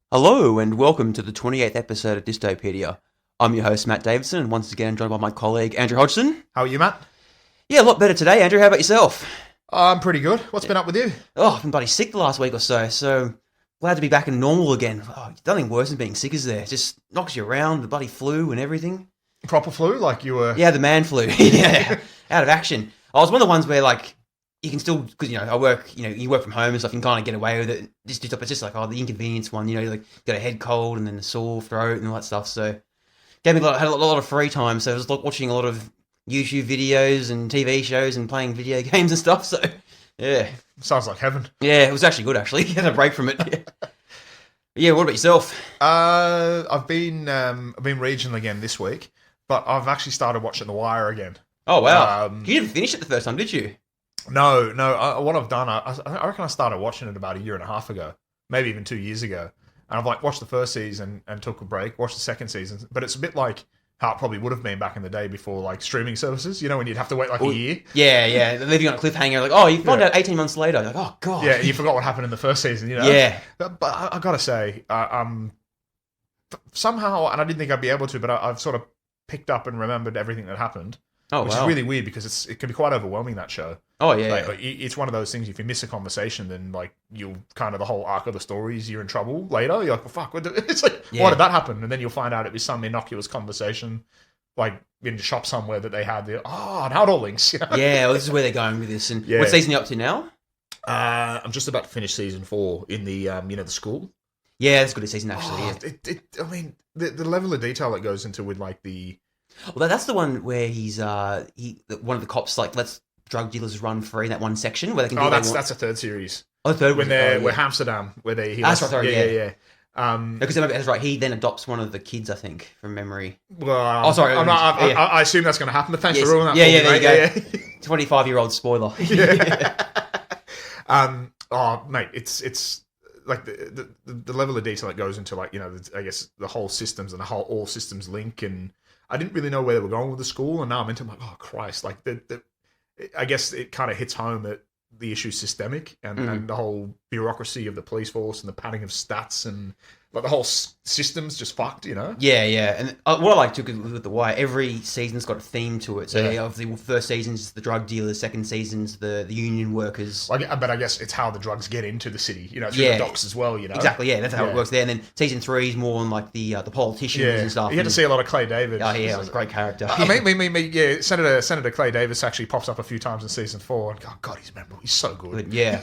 Hello and welcome to the 28th episode of Dystopedia. I'm your host Matt Davidson and once again joined by my colleague Andrew Hodgson. How are you, Matt? Yeah, a lot better today, Andrew. How about yourself? I'm pretty good. What's been up with you? Oh, I've been bloody sick the last week or so glad to be back in normal again. Oh, nothing worse than being sick, is there? It just knocks you around, the bloody flu and everything. Proper flu, like you were... Yeah, the man flu. Yeah, out of action. I was one of the ones where, like, you can still, because, I work, you work from home and stuff, you can kind of get away with it. It's just like, the inconvenience one, like, got a head cold and then a sore throat and all that stuff. So, had a lot of free time. So, I was watching a lot of YouTube videos and TV shows and playing video games and stuff. So, yeah. Sounds like heaven. Yeah, it was actually good, actually. Had a break from it. Yeah, what about yourself? I've been regional again this week, but I've actually started watching The Wire again. Oh, wow. You didn't finish it the first time, did you? No. What I've done, I reckon I started watching it about a year and a half ago, maybe even 2 years ago. And I've watched the first season and took a break, watched the second season, but it's a bit like how it probably would have been back in the day before streaming services, when you'd have to wait a year. Yeah. Leaving on a cliffhanger, like, oh, you find out 18 months later. Like, oh, God. Yeah, you forgot what happened in the first season, Yeah. But I gotta say, somehow, and I didn't think I'd be able to, but I've sort of picked up and remembered everything that happened. Oh, which is really weird because it can be quite overwhelming, that show. Oh, yeah. It's one of those things, if you miss a conversation, then you'll kind of the whole arc of the stories, you're in trouble later. You're like, well, fuck, it's like, why did that happen? And then you'll find out it was some innocuous conversation, in a shop somewhere that they had and how it all links. Yeah, well, this is where they're going with this. And what season are you up to now? I'm just about to finish season 4 in the, the school. Yeah, that's a good season, actually. The level of detail that goes into with the... Well, that's the one where he's one of the cops lets drug dealers run free in that one section where they can. That's a third series. Oh, the third when they're Amsterdam, where they. That's right. Yeah. Because that's right. He then adopts one of the kids, I think, from memory. Well, sorry. I assume that's going to happen. But thanks for ruining that. Yeah, there you go. 25-year-old spoiler. Yeah. Mate, it's like the level of detail that goes into I guess the whole systems and the whole all systems link, and I didn't really know where they were going with the school, and now I'm into oh Christ, I guess it kind of hits home that the issue's systemic and the whole bureaucracy of the police force and the padding of stats and the whole system's just fucked, Yeah. And what I like too with The Wire, every season's got a theme to it. So the first season's the drug dealers, second season's the union workers. But I guess it's how the drugs get into the city, through the docks as well, Exactly, yeah, that's how it works there. And then season 3 is more on the politicians and stuff. You get to see a lot of Clay David. Oh yeah, it was a great character. Senator Clay Davis actually pops up a few times in season 4, and God, he's memorable. He's so good. Yeah.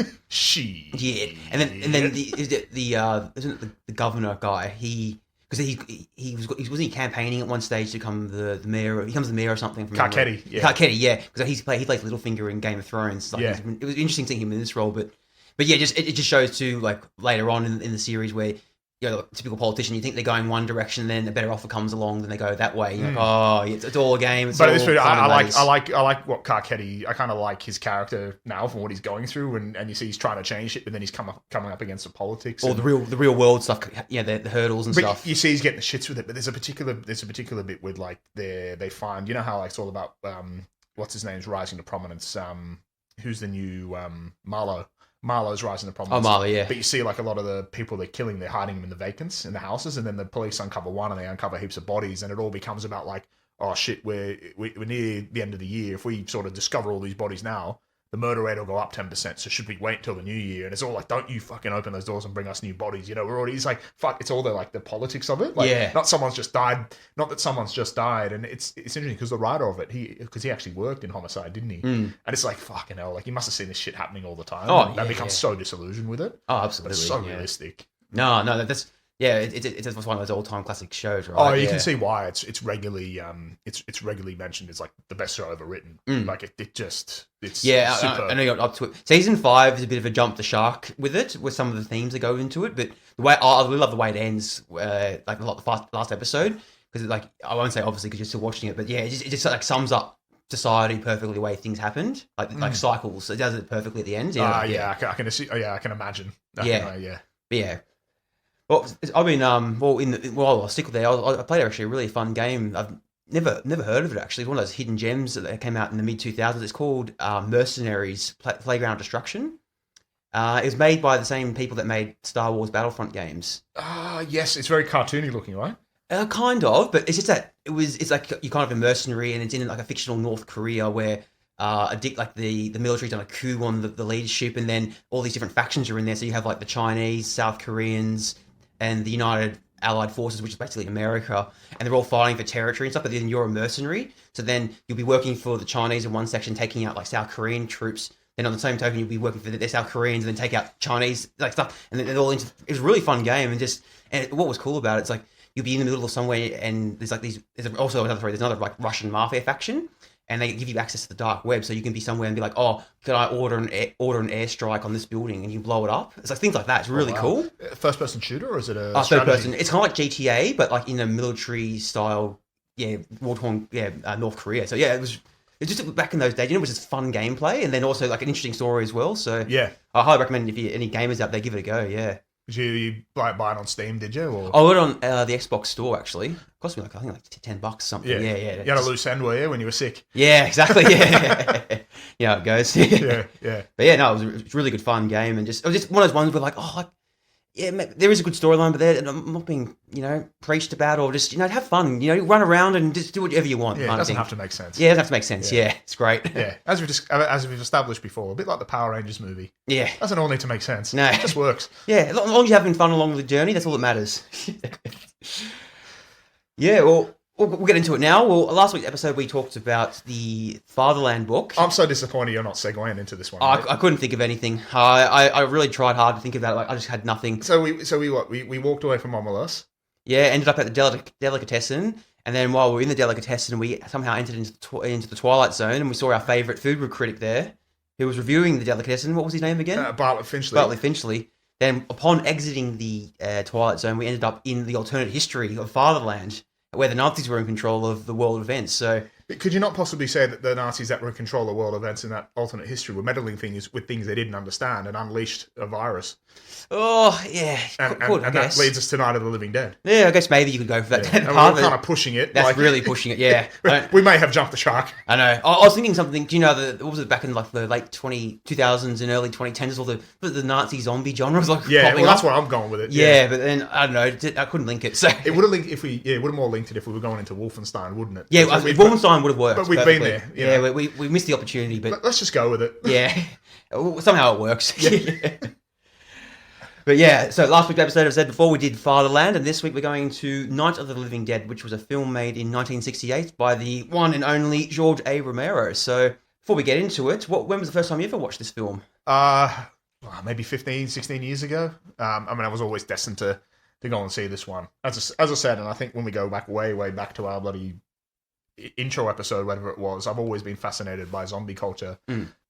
Yeah. And then isn't it the governor guy? He wasn't he campaigning at one stage to become the mayor? He becomes the mayor or something. Carcetti, Carcetti, yeah, because he plays Littlefinger in Game of Thrones. It was interesting seeing him in this role, but yeah, it just shows too later on in the series where. Typical politician, you think they're going one direction, then a better offer comes along, then they go that way. It's all a game. But I like what Carcetti. I kind of like his character now from what he's going through, and you see he's trying to change it, but then he's coming up against the politics, or the real world stuff. Yeah, the hurdles and stuff. You see he's getting the shits with it, but there's a particular bit with they find how it's all about what's his name's rising to prominence. Who's the new Marlowe? Marlowe's rising to prominence. Oh, Marlowe, yeah. But you see, a lot of the people they're killing, they're hiding them in the vacants in the houses, and then the police uncover one, and they uncover heaps of bodies, and it all becomes about oh shit, we're near the end of the year. If we sort of discover all these bodies now, the murder rate will go up 10%. So should we wait until the new year? And it's all don't you fucking open those doors and bring us new bodies? We're already. It's fuck. It's all the politics of it. Not someone's just died. Not that someone's just died. And it's interesting because the writer of it, because he actually worked in homicide, didn't he? And it's fucking hell. He must have seen this shit happening all the time. Oh, and becomes so disillusioned with it. Oh, absolutely. But it's so realistic. No, that's. Yeah, it's one of those all-time classic shows, right? Oh, you can see why it's regularly mentioned as the best show ever written. It's superb. I know you got up to it. Season 5 is a bit of a jump the shark with some of the themes that go into it, but the way I really love the way it ends, the last episode, because I won't say obviously because you're still watching it, but yeah, it just sums up society perfectly the way things happened, like cycles. It does it perfectly at the end. I can see. Oh, yeah, I can imagine. Yeah. Well, I've been I'll stick with there. I played actually a really fun game. I've never heard of it actually. It's one of those hidden gems that came out in the mid 2000s. It's called Mercenaries: Playground Destruction. It was made by the same people that made Star Wars Battlefront games. Yes, it's very cartoony looking, right? Kind of, but it's just that it's like you're kind of a mercenary, and it's in like a fictional North Korea where the military's done a coup on the leadership, and then all these different factions are in there. So you have like the Chinese, South Koreans, and the United Allied Forces, which is basically America, and they're all fighting for territory and stuff. But then you're a mercenary, so then you'll be working for the Chinese in one section, taking out like South Korean troops. Then on the same token, you'll be working for the South Koreans, and then take out Chinese like stuff, and then they're all into. It was a really fun game, and what was cool about it, it's like you'll be in the middle of somewhere, and there's like these. There's another like Russian mafia faction, and they give you access to the dark web, so you can be somewhere and be like, oh, can I order an airstrike on this building, and you blow it up. It's like things like that. It's really cool. First person shooter, or is it a third person? It's kind of like GTA, but like in a military style, war torn, North Korea. So yeah, it was. It's just back in those days, it was just fun gameplay, and then also like an interesting story as well. So yeah, I highly recommend if you any gamers out there, give it a go. Yeah. Did you buy it on Steam? Did you? Or? I got it on the Xbox store actually. It cost me like I think like $10 something. Yeah. You had a loose end, were you, when you were sick? Yeah, exactly. Yeah, yeah, it goes. yeah. But yeah, no, it was a really good fun game, and it was just one of those ones where like, yeah, there is a good storyline, but I'm not being, preached about, or just, have fun, run around and just do whatever you want. Yeah, it doesn't have to make sense. Yeah, it doesn't have to make sense. Yeah, it's great. Yeah, as we've established before, a bit like the Power Rangers movie. Yeah. Doesn't all need to make sense. No. It just works. Yeah, as long as you're having fun along the journey, that's all that matters. Yeah, well, we'll get into it now. Well, last week's episode, we talked about the Fatherland book. I'm so disappointed you're not segueing into this one. I couldn't think of anything. I really tried hard to think about it. Like, I just had nothing. So we walked away from Omelas. Yeah, ended up at the delicatessen, and then while we were in the delicatessen, we somehow entered into the Twilight Zone, and we saw our favourite food critic there, who was reviewing the delicatessen. What was his name again? Bartlett Finchley. Then, upon exiting the Twilight Zone, we ended up in the alternate history of Fatherland, where the Nazis were in control of the world events. So, could you not possibly say that the Nazis that were in control of world events in that alternate history were meddling with things they didn't understand and unleashed a virus? Oh, yeah. And that leads us to Night of the Living Dead. Yeah, I guess maybe you could go for that. Yeah. And we're kind of pushing it. That's really pushing it, yeah. We may have jumped the shark. I know. I was thinking something, do you know, what was it back in like the late 2000s and early 2010s, all the Nazi zombie genre was like popping up. That's where I'm going with it. Yeah, but then, I don't know, I couldn't link it. So it would have linked it would have more linked it if we were going into Wolfenstein, wouldn't it? Yeah, Wolfenstein would have worked. But we've been there. Yeah, we missed the opportunity, but let's just go with it. Yeah. Somehow it works. Yeah. But yeah, so last week's episode, I said before, we did Fatherland, and this week we're going to Night of the Living Dead, which was a film made in 1968 by the one and only George A. Romero. So before we get into it, when was the first time you ever watched this film? Maybe 15, 16 years ago. I was always destined to go and see this one. As I said, and I think when we go back way back to our bloody intro episode, whatever it was, I've always been fascinated by zombie culture.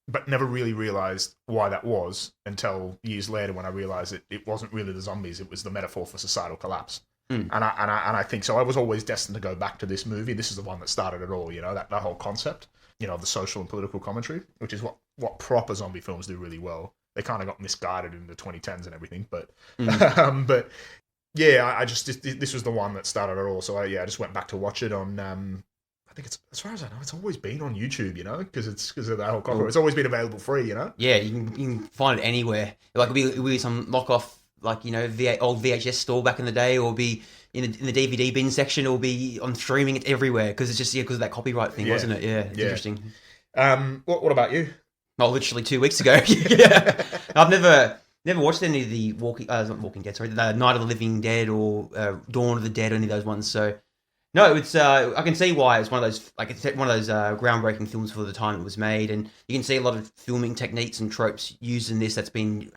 But never really realised why that was until years later when I realised it wasn't really the zombies, it was the metaphor for societal collapse. And I think so. I was always destined to go back to this movie. This is the one that started it all, that whole concept, the social and political commentary, which is what proper zombie films do really well. They kind of got misguided in the 2010s and everything, but but yeah, this was the one that started it all. So I just went back to watch it on. I think it's, as far as I know, it's always been on YouTube, because of that whole concept. It's always been available free, Yeah, you can find it anywhere. Like it'll be some knockoff, like old VHS store back in the day, or be in the DVD bin section, or be on streaming. It's everywhere because it's just because of that copyright thing, wasn't it? Yeah, it's interesting. What about you? Oh, literally 2 weeks ago. Yeah, I've never watched any of the not Walking Dead, sorry, the Night of the Living Dead or Dawn of the Dead, or any of those ones. So. No, it's I can see why it's one of those groundbreaking films for the time it was made, and you can see a lot of filming techniques and tropes used in this that's been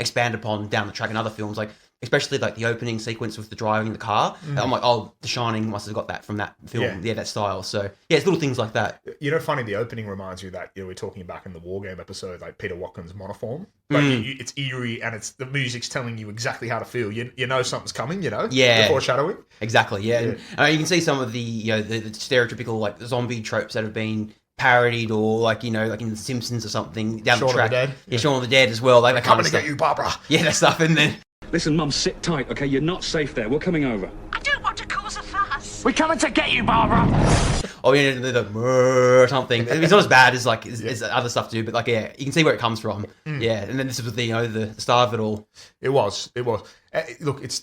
expanded upon down the track in other films, like especially like the opening sequence with the driving the car. I'm like, oh, The Shining must have got that from that film, that style. So yeah, it's little things like that. Funny, the opening reminds you that we're talking back in the War Game episode, like Peter Watkin's monoform. But it's eerie, and it's the music's telling you exactly how to feel. You know something's coming. The foreshadowing. Exactly. Yeah. And, you can see some of the the stereotypical like zombie tropes that have been parodied, or like like in The Simpsons or something down the track. Shaun of the Dead as well. Like coming to get you, Barbara. Yeah, that stuff. And then listen, Mum, sit tight, okay? You're not safe there. We're coming over. I don't want to cause a fuss. We're coming to get you, Barbara. Oh, yeah, the or something. It's not as bad as like as other stuff do, but like yeah, you can see where it comes from. Yeah, and then this was the the start of it all. It was. Look, it's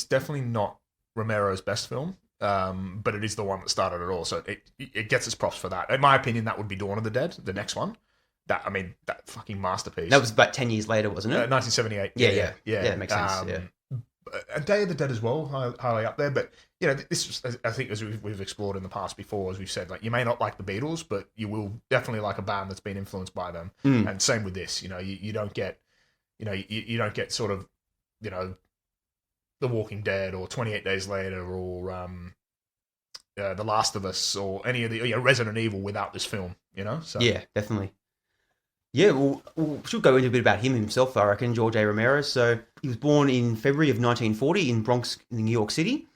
definitely not Romero's best film, but it is the one that started it all. So it gets its props for that. In my opinion, that would be Dawn of the Dead, the next one. That fucking masterpiece. That was about 10 years later, wasn't it? 1978. Yeah, it makes sense. Yeah. And Day of the Dead as well, highly up there. But this was, I think, as we've explored in the past before, as we've said, like you may not like the Beatles, but you will definitely like a band that's been influenced by them. And same with this. You don't get, you don't get sort of, The Walking Dead or 28 Days Later or The Last of Us or any of the Resident Evil without this film. So yeah, definitely. Yeah, we should go into a bit about him himself, I reckon, George A. Romero. So he was born in February of 1940 in Bronx, New York City.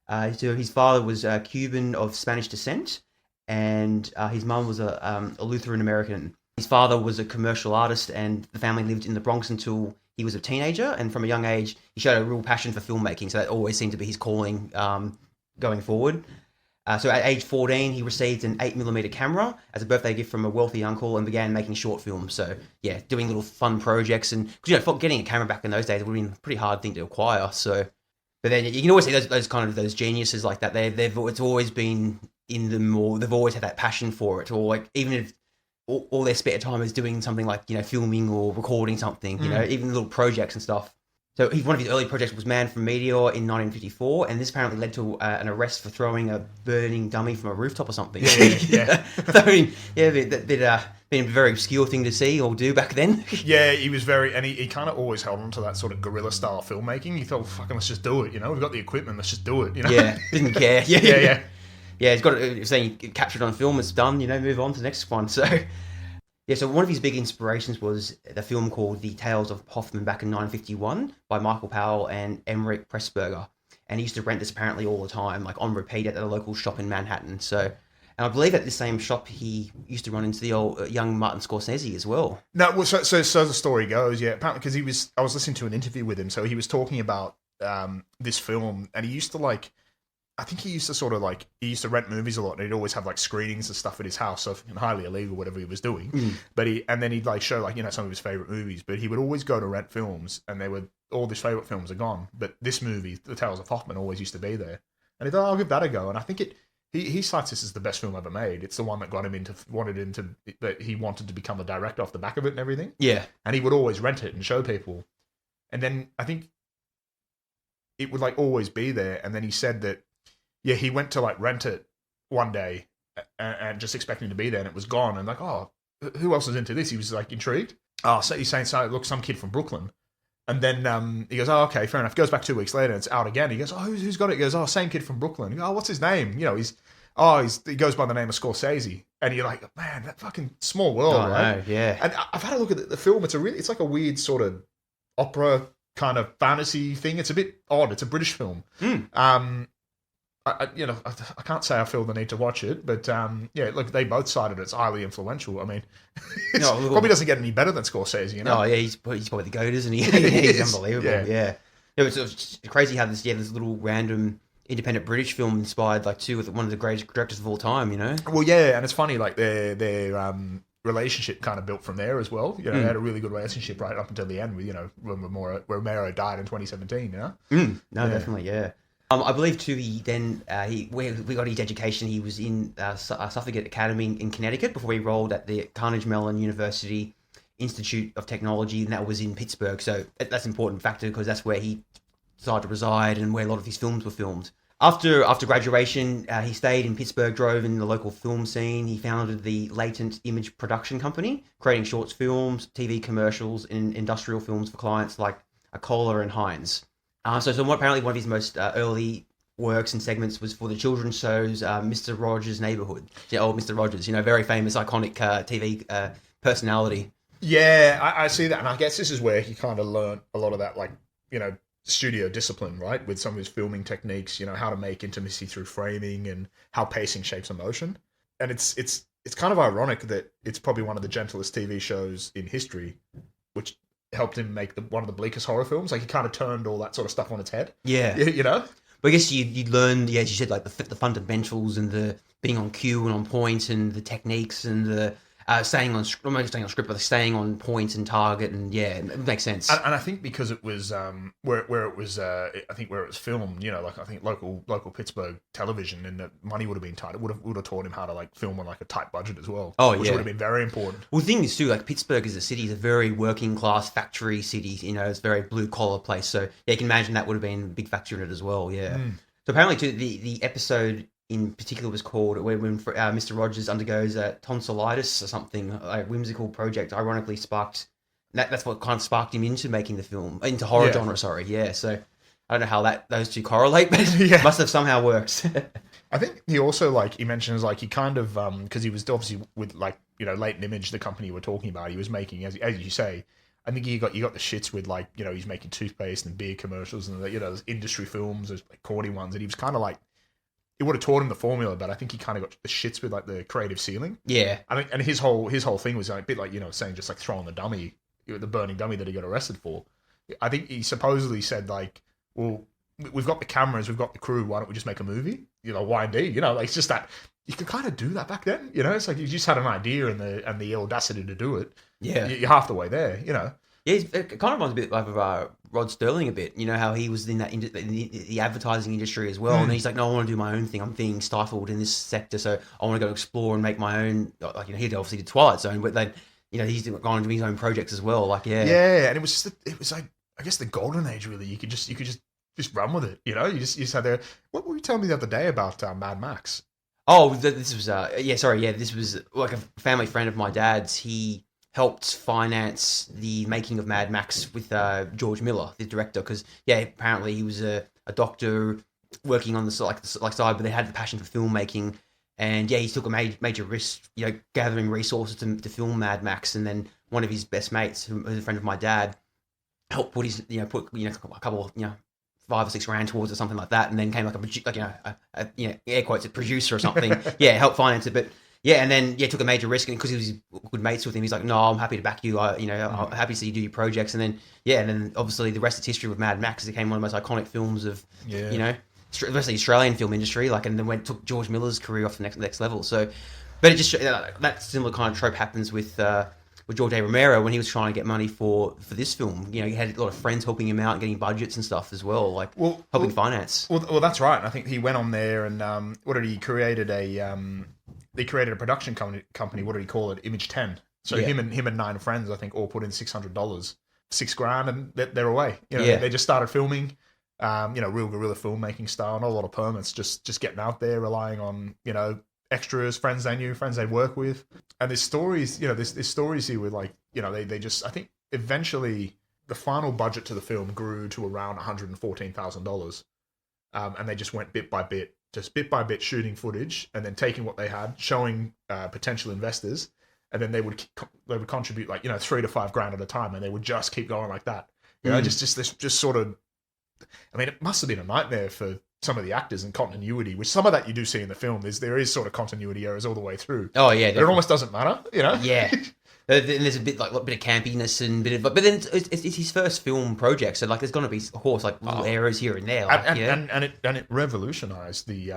So his father was Cuban of Spanish descent, and his mum was a Lutheran American. His father was a commercial artist, and the family lived in the Bronx until he was a teenager. And from a young age, he showed a real passion for filmmaking. So that always seemed to be his calling going forward. So at age 14, he received an 8mm camera as a birthday gift from a wealthy uncle and began making short films. So yeah, doing little fun projects. And because getting a camera back in those days would have been a pretty hard thing to acquire. So, but then you can always see those geniuses like that. It's always been in them, or they've always had that passion for it. Or like even if all their spare time is doing something like filming or recording something, even little projects and stuff. So one of his early projects was Man from Meteor in 1954, and this apparently led to an arrest for throwing a burning dummy from a rooftop or something. Yeah. Been a very obscure thing to see or do back then. Yeah, he was and he kind of always held on to that sort of guerrilla style filmmaking. He thought, fucking, let's just do it. We've got the equipment, let's just do it. Yeah, didn't care. Yeah. Yeah, he's got it saying captured on film, it's done. Move on to the next one. So. Yeah, so one of his big inspirations was the film called The Tales of Hoffman back in 1951 by Michael Powell and Emmerich Pressburger. And he used to rent this apparently all the time, like on repeat at a local shop in Manhattan. So, and I believe at the same shop he used to run into the old young Martin Scorsese as well. No, well, so the story goes, yeah, apparently because I was listening to an interview with him, so he was talking about this film, and he used to I think he used to rent movies a lot, and he'd always have like screenings and stuff at his house, so highly illegal, whatever he was doing. But then he'd show some of his favorite movies, but he would always go to rent films, and all his favorite films are gone. But this movie, The Tales of Hoffman, always used to be there. And he thought, I'll give that a go. And I think he cites this as the best film ever made. It's the one that got him that he wanted to become a director off the back of it and everything. Yeah. And he would always rent it and show people. And then I think it would always be there. And then he said that, yeah, he went to rent it one day and just expecting to be there, and it was gone. And who else is into this? He was intrigued. Oh, so he's saying, look, some kid from Brooklyn. And then he goes, oh, okay, fair enough. Goes back 2 weeks later, and it's out again. He goes, oh, who's got it? He goes, oh, same kid from Brooklyn. He goes, oh, what's his name? He goes by the name of Scorsese. And you're like, man, that fucking small world, right? No, yeah. And I've had a look at the film. It's like a weird sort of opera kind of fantasy thing. It's a bit odd. It's a British film. I can't say I feel the need to watch it, but look, they both cited it's highly influential. I mean, probably doesn't get any better than Scorsese, Oh yeah, he's probably the GOAT, isn't he? He's unbelievable. Yeah. It's crazy how this little random independent British film inspired with one of the greatest directors of all time. Well, yeah, and it's funny their relationship kind of built from there as well. They had a really good relationship right up until the end with when Romero died in 2017. Definitely, yeah. I believe too. We got his education. He was in Suffolk Academy in Connecticut before he enrolled at the Carnegie Mellon University Institute of Technology, and that was in Pittsburgh. So that's an important factor because that's where he decided to reside and where a lot of his films were filmed. After graduation, he stayed in Pittsburgh, drove in the local film scene. He founded the Latent Image Production Company, creating short films, TV commercials, and industrial films for clients like Kohler and Heinz. So apparently one of his most early works and segments was for the children's shows Mr. Rogers' Neighborhood. Old Mr. Rogers, very famous, iconic TV personality. Yeah, I see that. And I guess this is where he kind of learned a lot of that, studio discipline, right? With some of his filming techniques, how to make intimacy through framing and how pacing shapes emotion. And it's kind of ironic that it's probably one of the gentlest TV shows in history, which helped him make one of the bleakest horror films. He kind of turned all that sort of stuff on its head. Yeah. But But I guess you'd learn, yeah, as you said, like the fundamentals and the being on cue and on point and the techniques and the staying on script, but staying on point and target, and yeah, it makes sense. And I think because it was where it was, I think where it was filmed, like I think local Pittsburgh television, and the money would have been tight. It would have taught him how to like film on like a tight budget as well. Oh, which yeah. would have been very important. Well, the thing is too, like Pittsburgh as a city is a very working class factory city. It's a very blue collar place. So yeah, you can imagine that would have been a big factor in it as well. Yeah. So apparently, too, the episode in particular was called when Mr. Rogers undergoes tonsillitis or something, a whimsical project. Ironically, sparked that's what kind of sparked him into making the film, into horror genre. Sorry, yeah. So I don't know how those two correlate, but must have somehow worked. I think he also he mentions he kind of because he was obviously with Latent Image, the company we're talking about. He was making, as you say, I think you got the shits with he's making toothpaste and beer commercials and those industry films, those corny ones, and he was kind of it would have taught him the formula, but I think he kind of got the shits with the creative ceiling. Yeah, I think, and his whole thing was a bit saying just throwing the dummy, the burning dummy that he got arrested for. I think he supposedly said well, we've got the cameras, we've got the crew, why don't we just make a movie? Why indeed? It's just that you could kind of do that back then. It's like you just had an idea and the audacity to do it. Yeah, you're half the way there. Yeah, it kind of reminds a bit like of Rod Sterling a bit. How he was in that the advertising industry as well, and then he's like, no, I want to do my own thing. I'm being stifled in this sector, so I want to go explore and make my own. He obviously did Twilight Zone, but then he's gone into his own projects as well. Yeah, and it was like I guess the golden age really. You could just run with it. You just had there. What were you telling me the other day about Mad Max? Oh, this was this was like a family friend of my dad's. He helped finance the making of Mad Max with George Miller, the director, because apparently he was a doctor working on the side, but they had the passion for filmmaking, and he took a major risk, gathering resources to film Mad Max, and then one of his best mates, who was a friend of my dad, helped put his a couple 5 or 6 grand towards it, something like that, and then came air quotes, a producer or something, helped finance it, but. Yeah, and then took a major risk, and because he was good mates with him, he's like, "No, I'm happy to back you. I'm happy to see you do your projects." And then obviously the rest is history with Mad Max. It became one of the most iconic films of especially the Australian film industry. And then took George Miller's career off the next level. So, but it just that similar kind of trope happens with George A. Romero when he was trying to get money for this film. He had a lot of friends helping him out, getting budgets and stuff as well, helping finance. Well, that's right. And I think he went on there and he created They created a production company. What did he call it? Image 10. So him and 9 friends, I think, all put in $600, $6,000, and they're away. They just started filming. Real guerrilla filmmaking style, not a lot of permits. Just getting out there, relying on extras, friends they knew, friends they'd work with. And there's stories. There's stories here with they just. I think eventually the final budget to the film grew to around $114,000, and they just went bit by bit. Just bit by bit shooting footage and then taking what they had, showing potential investors, and then they would contribute $3 to $5 grand at a time, and they would just keep going like that. Just sort of. I mean, it must have been a nightmare for some of the actors and continuity, which some of that you do see in the film. There is sort of continuity errors all the way through. Oh yeah, but it almost doesn't matter, Yeah. And there's a bit bit of campiness and but then it's his first film project, so there's going to be of course little errors here and there, and it revolutionized the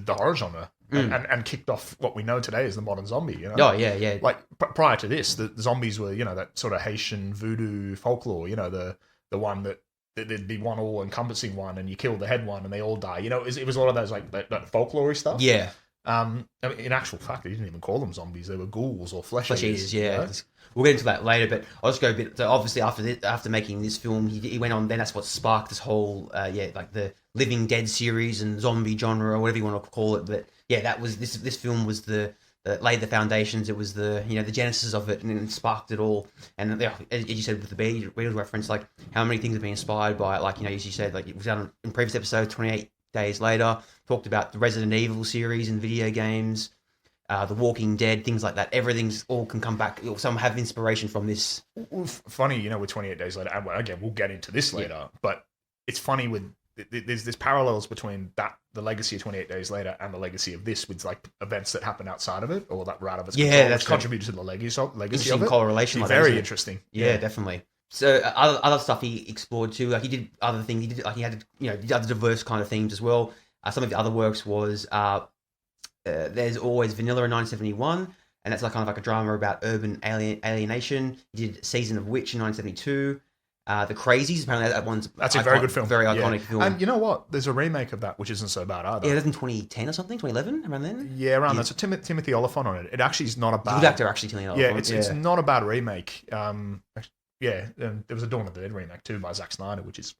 horror genre and kicked off what we know today as the modern zombie. Oh yeah. Prior to this, the zombies were that sort of Haitian voodoo folklore. The one that there'd be one all encompassing one, and you kill the head one and they all die. It was a lot of those that folklore stuff. Yeah. I mean, in actual fact, they didn't even call them zombies. They were ghouls or flesh eaters. Yeah. We'll get into that later, but I'll just go a bit. So obviously, after making this film, he went on. Then that's what sparked this whole, the Living Dead series and zombie genre or whatever you want to call it. But that was this film was the laid the foundations. It was the genesis of it, and it sparked it all. And as you said with the Beatles reference, how many things have been inspired by it. As you said, it was done in previous episode, 28 Days Later, talked about the Resident Evil series and video games, The Walking Dead, things like that. Everything's all can come back. Some have inspiration from this. Funny, with 28 Days Later, and again, we'll get into this later, but it's funny with there's parallels between the legacy of 28 Days Later and the legacy of this with events that happen outside of it or that were out of its control, which contributed to the legacy of it. Correlation, very interesting. Yeah, definitely. So other stuff he explored too. Like he did other things. He did like he had did other diverse kind of themes as well. Some of the other works was There's Always Vanilla in 1971, and that's like kind of like a drama about urban alienation. He did Season of Witch in 1972. The Crazies, apparently that one's a very good film, very iconic film. And you know what? There's a remake of that which isn't so bad either. Yeah, that's in 2010 or something, 2011, around then. Yeah, around that. So Timothy Oliphant on it. It actually is not a bad. Good actor, actually. Timothy Oliphant. It's not a bad remake. There was a Dawn of the Dead remake too by Zack Snyder, which is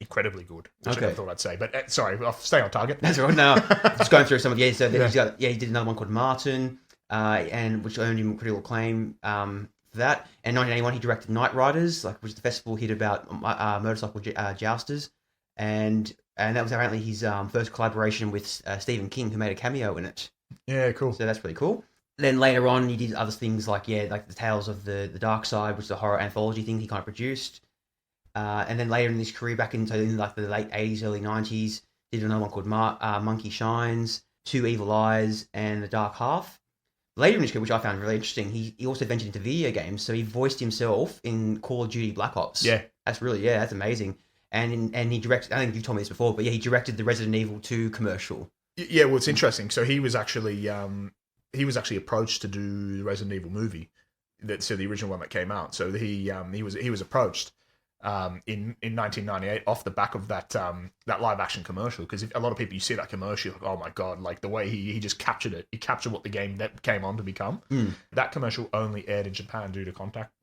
incredibly good. Which I never thought I'd say, but sorry, I'll stay on target. That's right. Now, just going through some of he did another one called Martin, and which earned him critical acclaim for that. And 1981, he directed Night Riders, which is the festival hit about motorcycle jousters, and that was apparently his first collaboration with Stephen King, who made a cameo in it. Yeah, cool. So that's pretty cool. Then later on, he did other things like the Tales of the Dark Side, which is a horror anthology thing he kind of produced. And then later in his career, back into the late 80s, early 90s, did another one called Monkey Shines, Two Evil Eyes, and The Dark Half. Later in his career, which I found really interesting, he also ventured into video games. So he voiced himself in Call of Duty Black Ops. Yeah. That's amazing. And he directed, I think you told me this before, but he directed the Resident Evil 2 commercial. Yeah, well, it's interesting. So he was actually approached to do the Resident Evil movie, the original one that came out. So he was approached in 1998 off the back of that live action commercial, because a lot of people, you see that commercial, like, oh my god, like the way he just captured it. He captured what the game that came on to become. That commercial only aired in Japan due to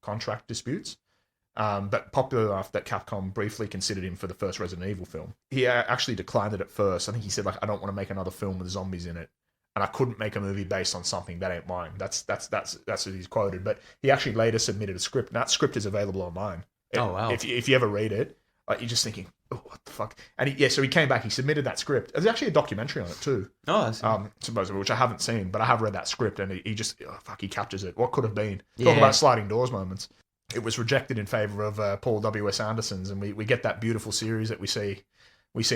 contract disputes. But popular enough that Capcom briefly considered him for the first Resident Evil film. He actually declined it at first. I think he said, I don't want to make another film with zombies in it, and I couldn't make a movie based on something that ain't mine. That's what he's quoted. But he actually later submitted a script, and that script is available online. Oh wow! If you ever read it, you're just thinking, oh, what the fuck? And so he came back. He submitted that script. There's actually a documentary on it too. Oh, supposedly, which I haven't seen, but I have read that script, and he just he captures it. What could have been? Talk about sliding doors moments. It was rejected in favor of Paul W.S. Anderson's, and we get that beautiful series that we see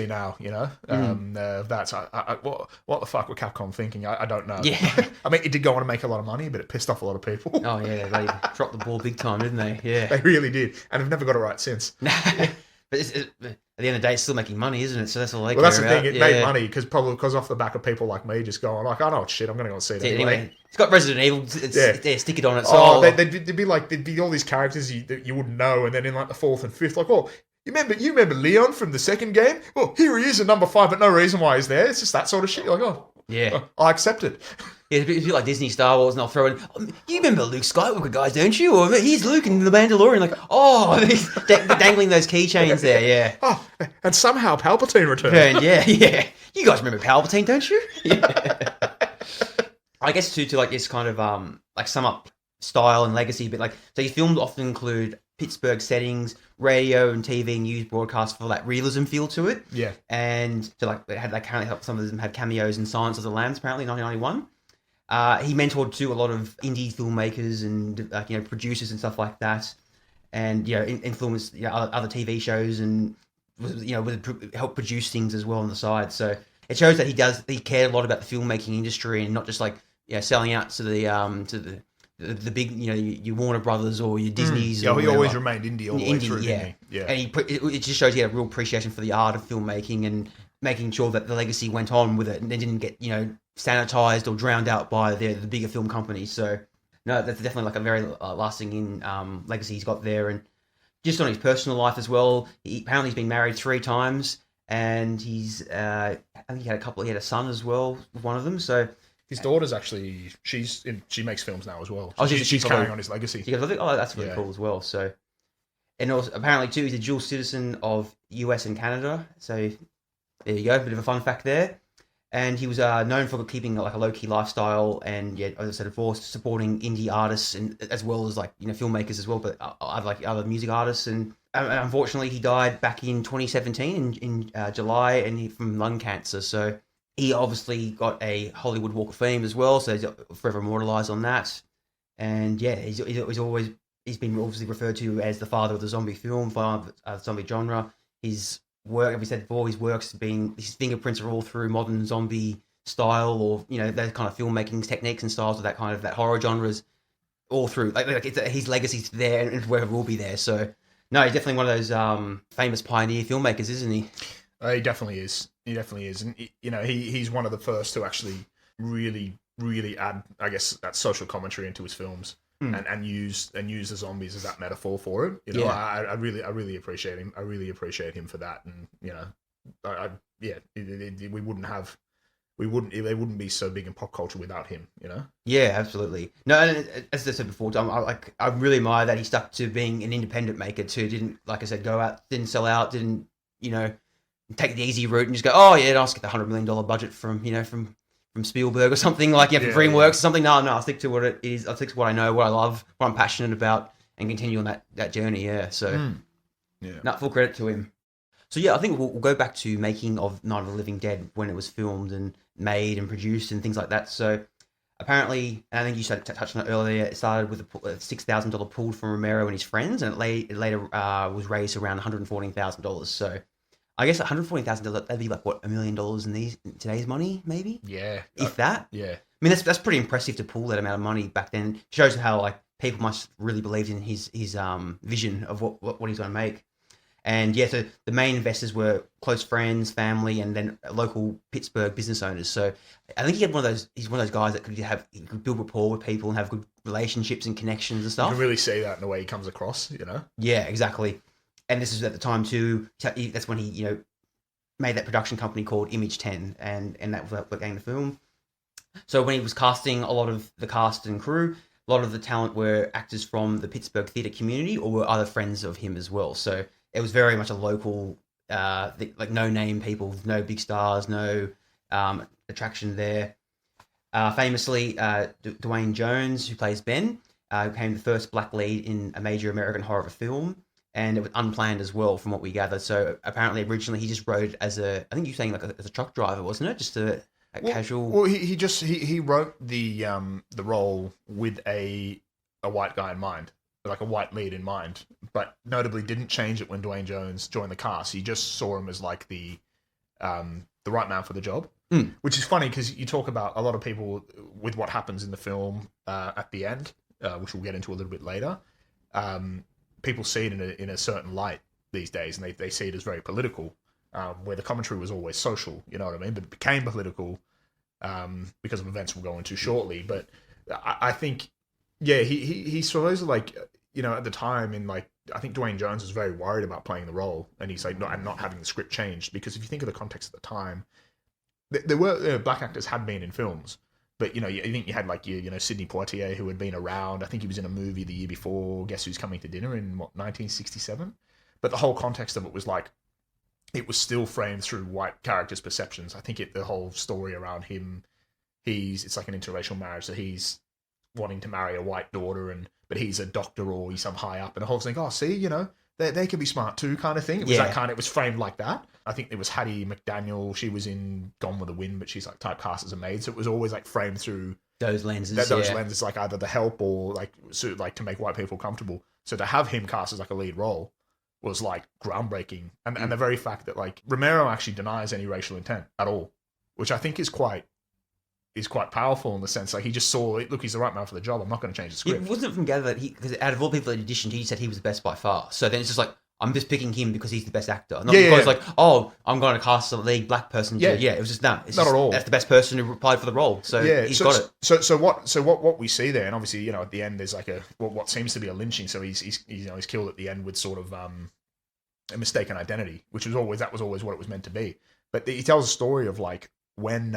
now, that's what the fuck were Capcom thinking? I don't know. Yeah. I mean, it did go on to make a lot of money, but it pissed off a lot of people. Oh yeah, they dropped the ball big time, didn't they? Yeah, they really did, and have never got it right since. But at the end of the day, it's still making money, isn't it? So that's all they care that's the about. thing. It made money because off the back of people like me just going like, I know shit, I'm going to go and see it anyway. It's got Resident Evil. Stick it on it. So there'd be all these characters you wouldn't know, and then in like the fourth and fifth, like, oh, you remember Leon from the second game? Well, here he is at number 5, but no reason why he's there. It's just that sort of shit. You're like, oh, yeah, I accept it. Yeah, it's a bit like Disney Star Wars, and I'll throw in, you remember Luke Skywalker, guys, don't you? Or he's Luke in The Mandalorian. Like, oh, dangling those keychains there, yeah. Oh, and somehow Palpatine returned. Yeah. You guys remember Palpatine, don't you? Yeah. I guess to like this kind of sum up style and legacy, but so his films often include Pittsburgh settings, radio and TV news broadcasts for that realism feel to it. Yeah. And so it had some of them had cameos in Silence of the Lambs apparently in 1991. He mentored too a lot of indie filmmakers and producers and stuff like that, and influenced other TV shows and helped produce things as well on the side. So it shows that he cared a lot about the filmmaking industry and not just selling out to the big your Warner Brothers or your Disneys. Yeah, he always remained indie all the way through. Didn't he? Yeah, and it just shows he had a real appreciation for the art of filmmaking and making sure that the legacy went on with it and they didn't get sanitized or drowned out by the bigger film companies. So no, that's definitely a very lasting legacy he's got there. And just on his personal life as well, apparently he's been married 3 times, and he's I think he had a son as well with one of them. So his daughter's actually she makes films now as well. So oh, she's carrying on his legacy. That's really cool as well. So, and also apparently too, he's a dual citizen of US and Canada. So there you go, a bit of a fun fact there. And he was known for keeping a low key lifestyle, and as I said before, supporting indie artists and as well as filmmakers as well, but other music artists. And unfortunately, he died back in 2017 in July, and from lung cancer. So he obviously got a Hollywood Walk of Fame as well, so he's forever immortalized on that. And yeah, he's been obviously referred to as the father of the zombie film, father of the zombie genre. His work, like we said before, his fingerprints are all through modern zombie style, or those kind of filmmaking techniques and styles of that horror genres, all through. His legacy's there and forever will be there. So No, he's definitely one of those famous pioneer filmmakers, isn't he? He definitely is. He definitely is, and he's one of the first to actually really add, I guess, that social commentary into his films, and use the zombies as that metaphor for it. Yeah. I really appreciate him. I really appreciate him for that, and they wouldn't be so big in pop culture without him. Yeah, absolutely. No, and as I said before, Tom, I really admire that he stuck to being an independent maker too. Didn't, like I said, go out, didn't sell out, didn't take the easy route and just go, oh yeah, I'll get the $100 million budget from Spielberg or something, like from DreamWorks or something. No, I'll stick to what it is. I'll stick to what I know, what I love, what I'm passionate about, and continue on that journey. Yeah, so not full credit to him. So yeah, I think we'll go back to making of Night of the Living Dead when it was filmed and made and produced and things like that. So apparently, and I think you touched on it earlier, it started with a $6,000 pool from Romero and his friends, and it later was raised around $114,000. So I guess $140,000, that'd be like, what, $1 million in today's money, maybe? Yeah. If that? Yeah. I mean, that's pretty impressive to pull that amount of money back then. It shows how, like, people must really believed in his vision of what he's going to make. And yeah, so the main investors were close friends, family, and then local Pittsburgh business owners. So I think he's one of those guys that he could build rapport with people and have good relationships and connections and stuff. You can really see that in the way he comes across, Yeah, exactly. And this is at the time too. That's when he, made that production company called Image 10, and that was what getting the film. So when he was casting a lot of the cast and crew, a lot of the talent were actors from the Pittsburgh theatre community or were other friends of him as well. So it was very much a local, like no-name people, no big stars, no attraction there. Famously, Duane Jones, who plays Ben, became the first black lead in a major American horror film. And it was unplanned as well, from what we gather. So apparently, originally he just wrote as I think you're saying as a truck driver, wasn't it? Just a casual. Well, he wrote the role with a white guy in mind, like a white lead in mind, but notably didn't change it when Duane Jones joined the cast. He just saw him as like the right man for the job, which is funny because you talk about a lot of people with what happens in the film at the end, which we'll get into a little bit later. People see it in a certain light these days, and they see it as very political, where the commentary was always social, you know what I mean? But it became political because of events we'll go into shortly. But I think, yeah, he's supposed to, like, at the time, I think Duane Jones was very worried about playing the role, and he's like, not having the script changed, because if you think of the context at the time, there were black actors had been in films. But, I think you had, like, Sidney Poitier, who had been around. I think he was in a movie the year before, Guess Who's Coming to Dinner, in, 1967? But the whole context of it was, like, it was still framed through white characters' perceptions. I think the whole story around him, it's like an interracial marriage, so he's wanting to marry a white daughter, but he's a doctor or he's some high up, and the whole thing, see, they can be smart too, kind of thing. It was it was framed like that. I think there was Hattie McDaniel. She was in Gone with the Wind, but she's like typecast as a maid. So it was always like framed through those lenses. Lenses, like either the help or like to make white people comfortable. So to have him cast as like a lead role was like groundbreaking. And the very fact that like Romero actually denies any racial intent at all, which I think is quite powerful in the sense, like, he just saw, look, he's the right man for the job. I'm not going to change the script. It wasn't from gather that because out of all people that auditioned, he said he was the best by far. So then it's just like, I'm just picking him because he's the best actor. Not because like, oh, I'm going to cast a lead black person. Yeah, it was just not at all. That's the best person who applied for the role. So he's got it. So what we see there, and obviously, at the end there's like what seems to be a lynching. So he's killed at the end with sort of a mistaken identity, which was always what it was meant to be. But he tells a story of like when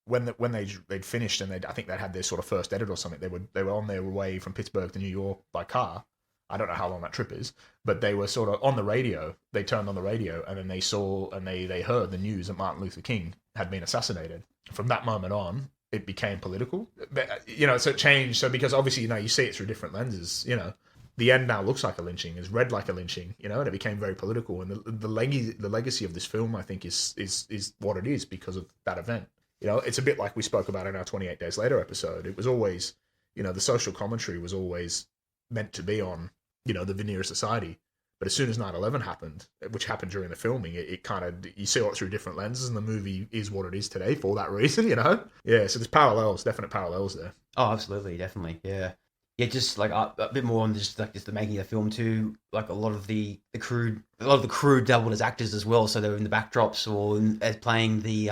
they'd finished and I think they had their sort of first edit or something. They were on their way from Pittsburgh to New York by car. I don't know how long that trip is, but they were sort of on the radio. They turned on the radio and then they saw and they heard the news that Martin Luther King had been assassinated. From that moment on, it became political. But, so it changed. So because obviously, you see it through different lenses. The end now looks like a lynching, is read like a lynching. And it became very political. And the legacy of this film, I think, is what it is because of that event. It's a bit like we spoke about in our 28 Days Later episode. It was always, the social commentary was always meant to be on, the veneer of society. But as soon as 9/11 happened, which happened during the filming, it kind of, you see it through different lenses, and the movie is what it is today for that reason, Yeah, so there's definite parallels there. Oh, absolutely, definitely, yeah. Yeah, just like a bit more on just the making of the film too. Like a lot of the crew doubled as actors as well. So they were in the backdrops or as playing the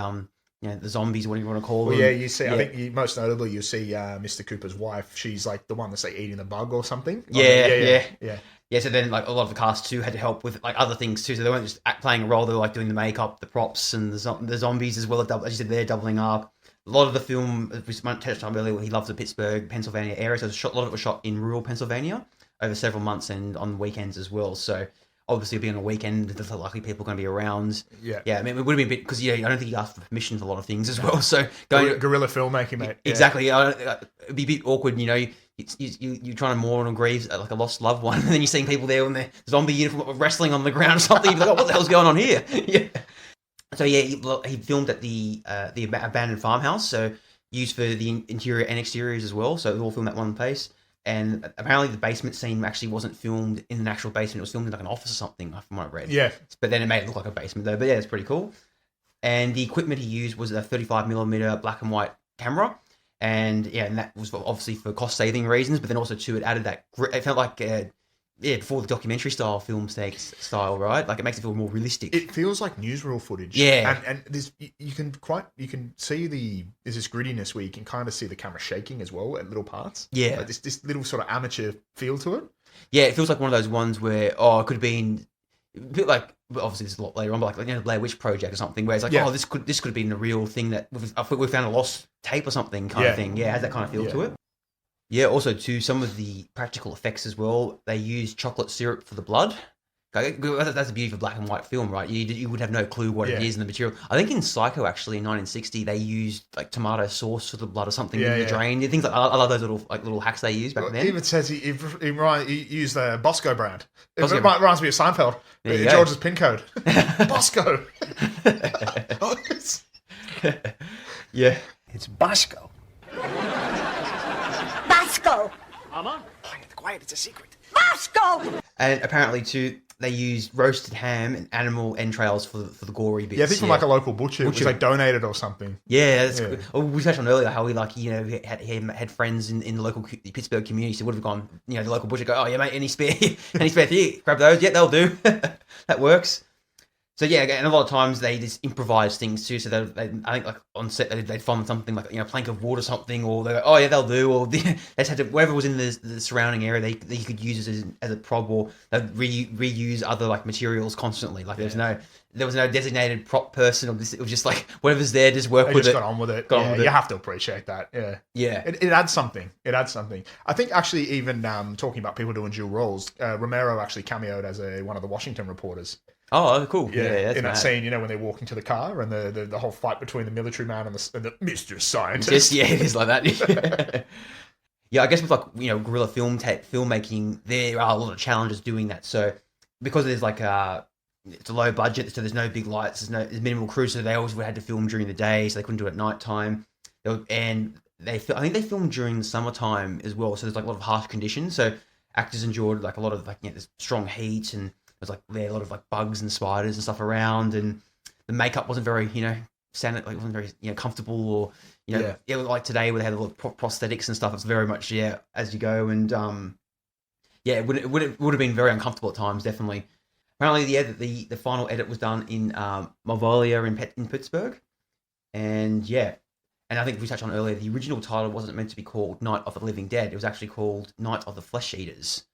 the zombies, whatever you want to call Well, them. yeah, you see. Yeah. I think most notably, you see Mr. Cooper's wife. She's like the one that's like eating the bug or something. Yeah. Yeah. Yeah, so then like a lot of the cast too had to help with like other things too. So they weren't just playing a role; they were like doing the makeup, the props, and the zombies as well. As you said, they're doubling up. A lot of the film, as we touched on earlier, he loves the Pittsburgh, Pennsylvania area. So a lot of it was shot in rural Pennsylvania over several months and on weekends as well. So obviously, being on a weekend, there's likely people going to be around. Yeah. I mean, it would have been a bit because I don't think he asked for permission for a lot of things as well. So going Guerrilla filmmaking, mate. Yeah. exactly, it'd be a bit awkward, You're trying to mourn or grieve like a lost loved one, and then you're seeing people there in their zombie uniform wrestling on the ground or something. You're like, oh, what the hell's going on here? Yeah. So yeah, he filmed at the abandoned farmhouse, so used for the interior and exteriors as well. So it was all filmed at one place. And apparently the basement scene actually wasn't filmed in an actual basement. It was filmed in like an office or something, from what I read. Yeah. But then it made it look like a basement though. But yeah, it's pretty cool. And the equipment he used was a 35mm black and white camera. And yeah, and that was obviously for cost saving reasons, but then also too, it added that. It felt like before the documentary style film style, right? Like it makes it feel more realistic. It feels like newsreel footage. Yeah, and there's you can see there's this grittiness where you can kind of see the camera shaking as well at little parts. Yeah, like this little sort of amateur feel to it. Yeah, it feels like one of those ones where it could have been a bit like. Obviously, this is a lot later on, but like the Blair Witch Project or something, where it's like, this could have been the real thing that we found a lost tape or something kind of thing. Yeah, it has that kind of feel to it. Yeah, also too, some of the practical effects as well. They used chocolate syrup for the blood. That's the beauty of a black and white film, right? You would have no clue what it is in the material. I think in Psycho, actually, in 1960, they used like tomato sauce for the blood or something in the drain. Things like I love those little hacks they used back then. It even says he used the Bosco brand. It reminds me of Seinfeld. George's pin code. Bosco. Yeah. It's Bosco. Bosco! Mama? Quiet, it's a secret. Bosco! And apparently, too, they used roasted ham and animal entrails for the gory bits. Yeah, I think from like a local butcher. It was like donated or something. Yeah, that's good. Oh, we touched on earlier how he had friends in the local Pittsburgh community, so would have gone, the local butcher go, oh yeah mate, any spare here, grab those, yeah, they'll do. That works. So yeah, and a lot of times they just improvise things too. So they I think like on set they'd find something like a plank of wood or something, or they go, oh yeah, they'll do. Or they just had to, whatever was in the surrounding area, they could use it as a prop, or they'd reuse other like materials constantly. Like there was no designated prop person, or this. It was just like whatever's there, just work with it. Got on with it. You have to appreciate that. Yeah. It adds something. I think actually even talking about people doing dual roles, Romero actually cameoed as one of the Washington reporters. Oh, cool. Yeah, in that scene, when they walk into the car and the whole fight between the military man and the Mr. Scientist. Yeah, it is like that. Yeah, I guess with like, guerrilla filmmaking, there are a lot of challenges doing that. So because there's like it's a low budget, so there's no big lights, there's minimal crew, so they always had to film during the day, so they couldn't do it at night time. And I think they filmed during the summertime as well, so there's like a lot of harsh conditions. So actors endured like a lot of like this strong heat, and there's like a lot of like bugs and spiders and stuff around, and the makeup wasn't very standard, like it wasn't very comfortable, or like today where they had a lot of prosthetics and stuff. It's very much as you go, and it would have been very uncomfortable at times, definitely. Apparently, the final edit was done in Malvolia in Pittsburgh, and I think we touched on earlier, the original title wasn't meant to be called Night of the Living Dead. It was actually called Night of the Flesh Eaters.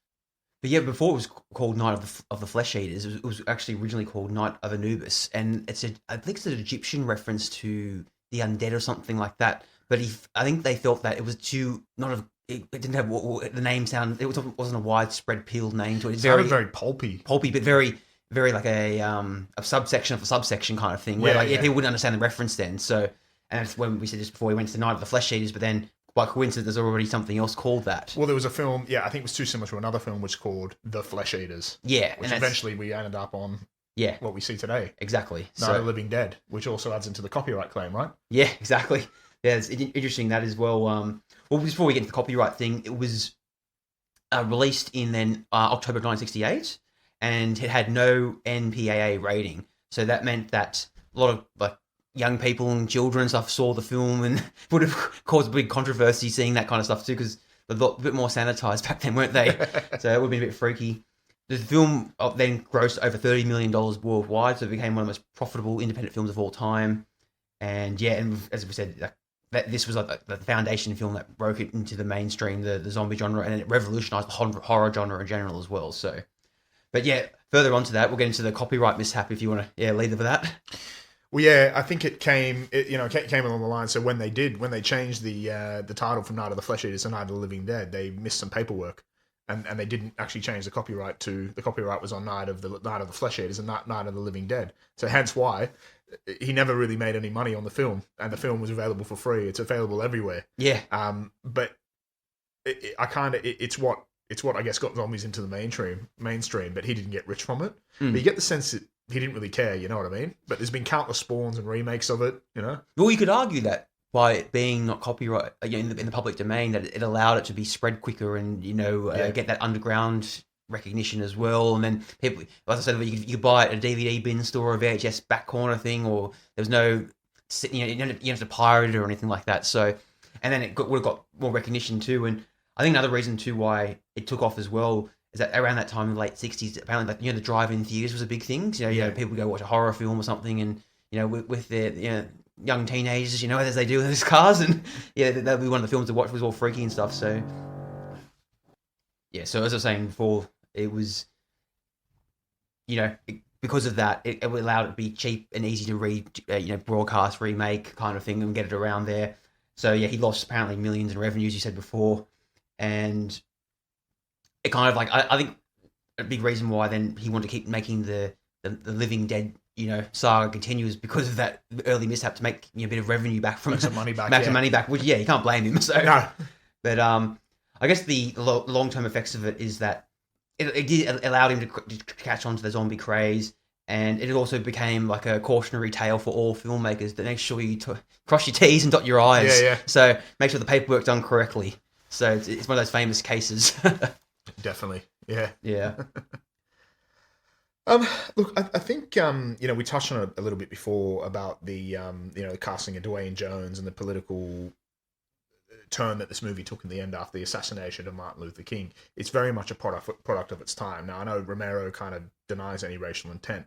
But yeah, before it was called Night of the Flesh Eaters, it was actually originally called Night of Anubis, and I think it's an Egyptian reference to the undead or something like that. But I think they felt that it was it didn't have the name sound. It wasn't a widespread peeled name to it. It's very pulpy, but very, very like a subsection of a subsection kind of thing. Where people wouldn't understand the reference then. So, and that's when we said just before we went to the Night of the Flesh Eaters, but then, by coincidence, there's already something else called that. Well, there was a film, I think it was too similar to another film, which was called The Flesh Eaters. Yeah. Which eventually we ended up on what we see today. Exactly. Night of the Living Dead, which also adds into the copyright claim, right? Yeah, exactly. Yeah, it's interesting that as well. Well, before we get to the copyright thing, it was released in then October 1968, and it had no NPAA rating. So that meant that a lot of like young people and children and stuff saw the film, and would have caused a big controversy seeing that kind of stuff too, because a bit more sanitized back then, weren't they? So it would have been a bit freaky. The film then grossed over $30 million worldwide, so it became one of the most profitable independent films of all time. And yeah, and as we said, this was like the foundation film that broke it into the mainstream, the zombie genre, and it revolutionized the horror genre in general as well. So, but yeah, further on to that, we'll get into the copyright mishap if you want to lead with that. Well, yeah, I think it came along the line. So when they changed the title from Night of the Flesh Eaters to Night of the Living Dead, they missed some paperwork, and they didn't actually change the copyright was on Night of the Flesh Eaters and not Night of the Living Dead. So hence why he never really made any money on the film, and the film was available for free. It's available everywhere. Yeah. But it's what I guess got zombies into the mainstream, but he didn't get rich from it. But you get the sense that he didn't really care, you know what I mean? But there's been countless spawns and remakes of it, you know? Well, you could argue that by it being not copyright in the public domain, that it allowed it to be spread quicker and, get that underground recognition as well. And then people, as I said, you could buy it at a DVD bin store or VHS back corner thing, or there was no, you didn't have to pirate it or anything like that. So, and then it would have got more recognition too. And I think another reason too why it took off as well is that around that time in the late 60s, apparently, the drive-in theaters was a big thing. So, people would go watch a horror film or something, and, with their, young teenagers, as they do with these cars, and, that'd be one of the films to watch, was all freaky and stuff. So, yeah, so as I was saying before, it was, because of that, it allowed it to be cheap and easy to broadcast, remake kind of thing, and get it around there. So, yeah, he lost apparently millions in revenues, you said before, and it kind of I think a big reason why then he wanted to keep making the Living Dead saga continues because of that early mishap, to make a bit of revenue back from some money back, some money back. Which you can't blame him. So no. But I guess the long term effects of it is that it allowed him to catch on to the zombie craze, and it also became like a cautionary tale for all filmmakers that make sure you cross your T's and dot your I's. Yeah. So make sure the paperwork's done correctly. So it's one of those famous cases. Definitely. Yeah. Yeah. Look, I think we touched on it a little bit before about the the casting of Duane Jones and the political turn that this movie took in the end after the assassination of Martin Luther King. It's very much a product of its time. Now, I know Romero kind of denies any racial intent.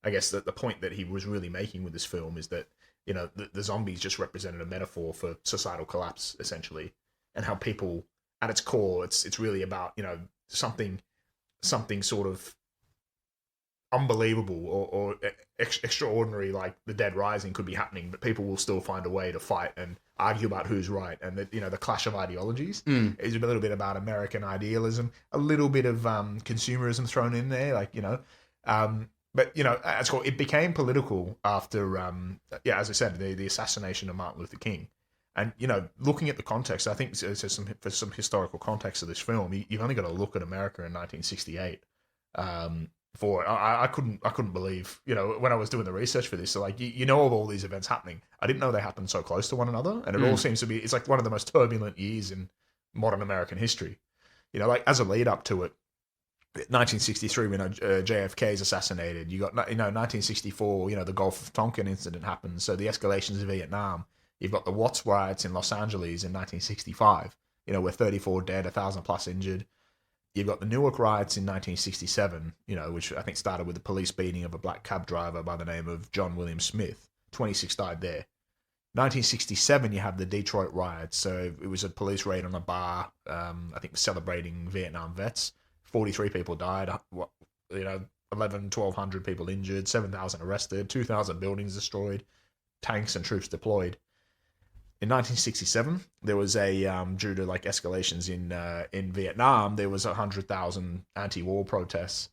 I guess that the point that he was really making with this film is that the zombies just represented a metaphor for societal collapse, essentially, and how people, at its core, it's really about something sort of unbelievable or extraordinary, like the Dead Rising, could be happening, but people will still find a way to fight and argue about who's right. And the clash of ideologies is a little bit about American idealism, a little bit of consumerism thrown in there, but as called, it became political after as I said, the assassination of Martin Luther King. And looking at the context, I think for some historical context of this film, you've only got to look at America in 1968. I couldn't believe, when I was doing the research for this, so of all these events happening, I didn't know they happened so close to one another, and it all seems to be, it's like one of the most turbulent years in modern American history. As a lead up to it, 1963, when JFK is assassinated, you got 1964, the Gulf of Tonkin incident happens, so the escalations in Vietnam. You've got the Watts riots in Los Angeles in 1965, where 34 dead, 1,000 plus injured. You've got the Newark riots in 1967, which I think started with the police beating of a black cab driver by the name of John William Smith. 26 died there. 1967, you have the Detroit riots. So it was a police raid on a bar, I think celebrating Vietnam vets. 43 people died, 1,200 people injured, 7,000 arrested, 2,000 buildings destroyed, tanks and troops deployed. In 1967, there was due to escalations in Vietnam, there was 100,000 anti-war protests.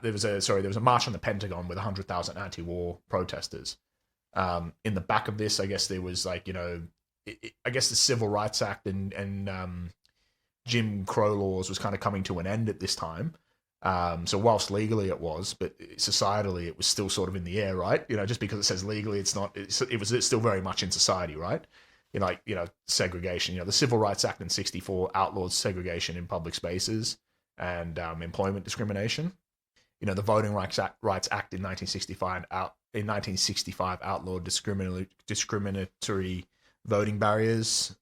There was a march on the Pentagon with 100,000 anti-war protesters. In the back of this, I guess there was I guess the Civil Rights Act and Jim Crow laws was kind of coming to an end at this time. So whilst legally it was, but societally it was still sort of in the air, right? Just because it says legally, it's not. It's still very much in society, right? Segregation. The Civil Rights Act in '64 outlawed segregation in public spaces and employment discrimination. The Voting Rights Act in 1965 outlawed discriminatory voting barriers,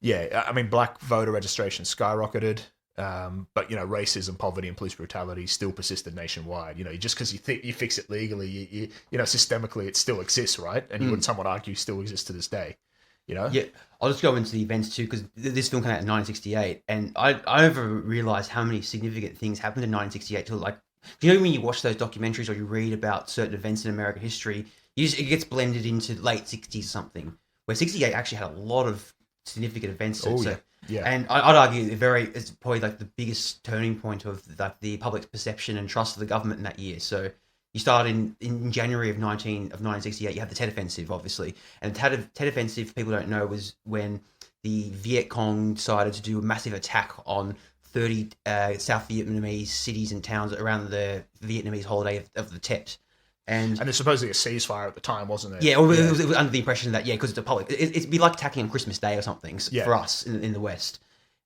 Yeah, I mean, black voter registration skyrocketed, but racism, poverty, and police brutality still persisted nationwide. Just because you think you fix it legally, systemically, it still exists, right? And you would somewhat argue still exists to this day. Yeah, I'll just go into the events too, because this film came out in 1968, and I never realized how many significant things happened in 1968 till like, when you watch those documentaries or you read about certain events in American history, it gets blended into late 60s or something, where 68 actually had a lot of significant events. Yeah. And I'd argue it's probably like the biggest turning point of like the public's perception and trust of the government in that year. So you start in January of 1968. You have the Tet Offensive, obviously, and the Tet Offensive, people don't know, was when the Viet Cong decided to do a massive attack on 30 South Vietnamese cities and towns around the Vietnamese holiday of the Tet. And there's supposedly a ceasefire at the time, wasn't there? Yeah, it was under the impression that, because it's a public, it'd be like attacking on Christmas Day or something for us in the West.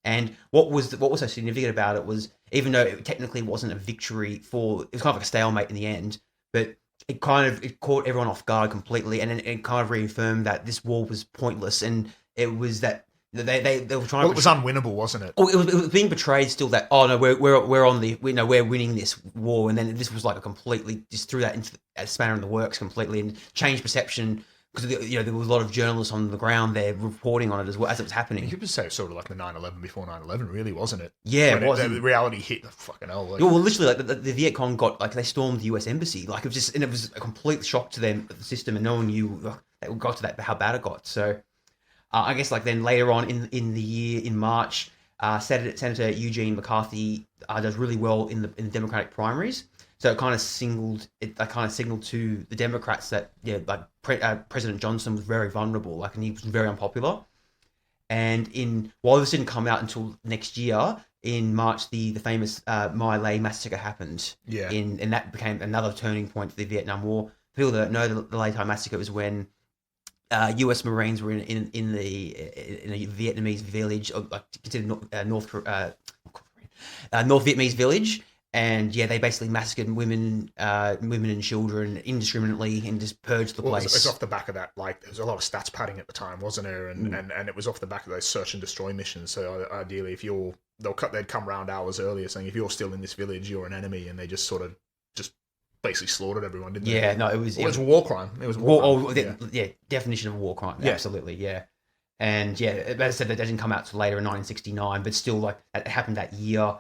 And what was so significant about it was, even though it technically wasn't a victory it was kind of like a stalemate in the end, but it caught everyone off guard completely, and it kind of reaffirmed that this war was pointless, and it was that they were trying. Well, it was unwinnable, wasn't it? Oh, it was being portrayed still that, oh no, we're on the, we're winning this war, and then this was like a completely just threw that into a spanner in the works completely and changed perception, because there was a lot of journalists on the ground there reporting on it as well as it was happening. You could say sort of like the 9/11 before 9/11, really, wasn't it? Yeah, when it was. The reality hit. Fucking hell. Well, literally, like the Viet Cong they stormed the U.S. embassy. Like, it was a complete shock to them, the system, and no one knew that it got to that, how bad it got. So, I guess like then later on in the year, in March, Senator Eugene McCarthy does really well in the Democratic primaries. So it kind of signaled to the Democrats that President Johnson was very vulnerable, and he was very unpopular. And while this didn't come out until next year, in March, the famous My Lai massacre happened. Yeah. And that became another turning point for the Vietnam War. People that know the Lai massacre was when U.S. Marines were in a Vietnamese village, considered North Vietnamese village. And they basically massacred women and children indiscriminately and just purged the place. It's off the back of that. Like, there was a lot of stats padding at the time, wasn't there? And it was off the back of those search and destroy missions. So ideally, they'd come around hours earlier saying, if you're still in this village, you're an enemy, and they just sort of basically slaughtered everyone, didn't they? Yeah, no, it was a war crime. It was a war crime. Definition of a war crime. Yeah. Absolutely, yeah. And as I said, that didn't come out till later in 1969, but still, it happened that year.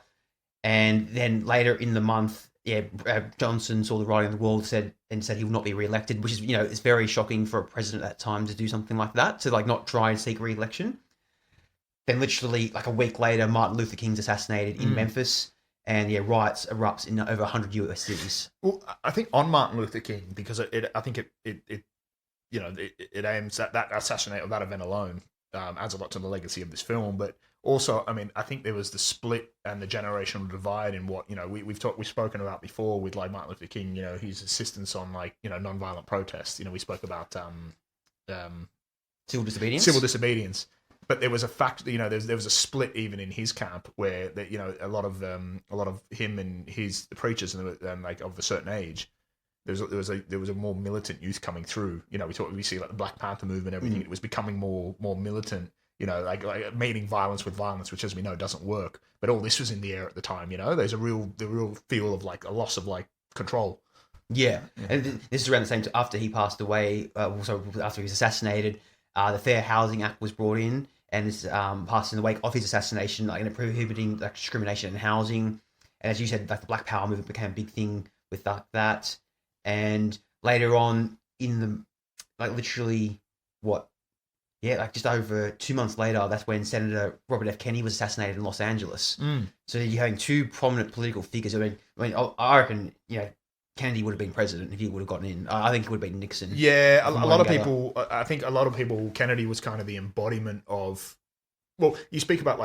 And then later in the month, Johnson saw the writing on the wall, said he will not be re-elected, which is, it's very shocking for a president at that time to do something like that, to not try and seek re-election. Then literally a week later, Martin Luther King's assassinated in Memphis, and riots erupts in over 100 US cities. Well, I think on Martin Luther King, because I think it aims at that assassination, or that event alone, adds a lot to the legacy of this film, but also, I mean, I think there was the split and the generational divide in what, we've spoken about before with Martin Luther King, his insistence on non-violent protests. We spoke about Civil disobedience. But there was a fact, there was a split even in his camp where a lot of him and the preachers and of a certain age, there was a more militant youth coming through. We see the Black Panther movement, everything. It was becoming more militant. Meeting violence with violence, which, as we know, doesn't work. But all this was in the air at the time. There's the real feel of a loss of control. Yeah, and this is around the same time after he passed away. Also, after he was assassinated, the Fair Housing Act was brought in, and this passed in the wake of his assassination, prohibiting discrimination in housing. And as you said, the Black Power movement became a big thing with that. And later on, in the literally what. Yeah, just over 2 months later, that's when Senator Robert F. Kennedy was assassinated in Los Angeles. So you're having two prominent political figures. I reckon, Kennedy would have been president if he would have gotten in. I think it would have been Nixon. Yeah, a lot of people. I think a lot of people. Kennedy was kind of the embodiment of. Well, you speak about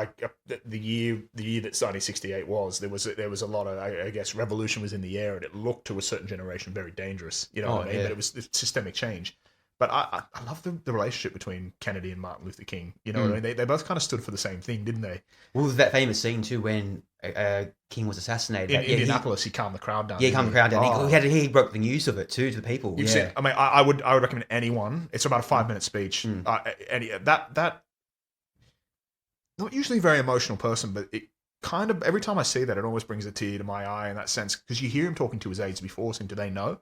the year that 1968 was. There was a lot of, I guess, revolution was in the air, and it looked to a certain generation very dangerous. What I mean? Yeah. But it was systemic change. But I love the relationship between Kennedy and Martin Luther King. What I mean? They both kind of stood for the same thing, didn't they? Well, that famous scene too when King was assassinated in Indianapolis. He calmed the crowd down. Yeah, he calmed the crowd down. Oh. He broke the news of it too to the people. You've seen, I mean, I would recommend anyone. It's about a 5-minute speech. not usually a very emotional person, but it kind of, every time I see that, it always brings a tear to my eye in that sense, because you hear him talking to his aides before, saying, do they know?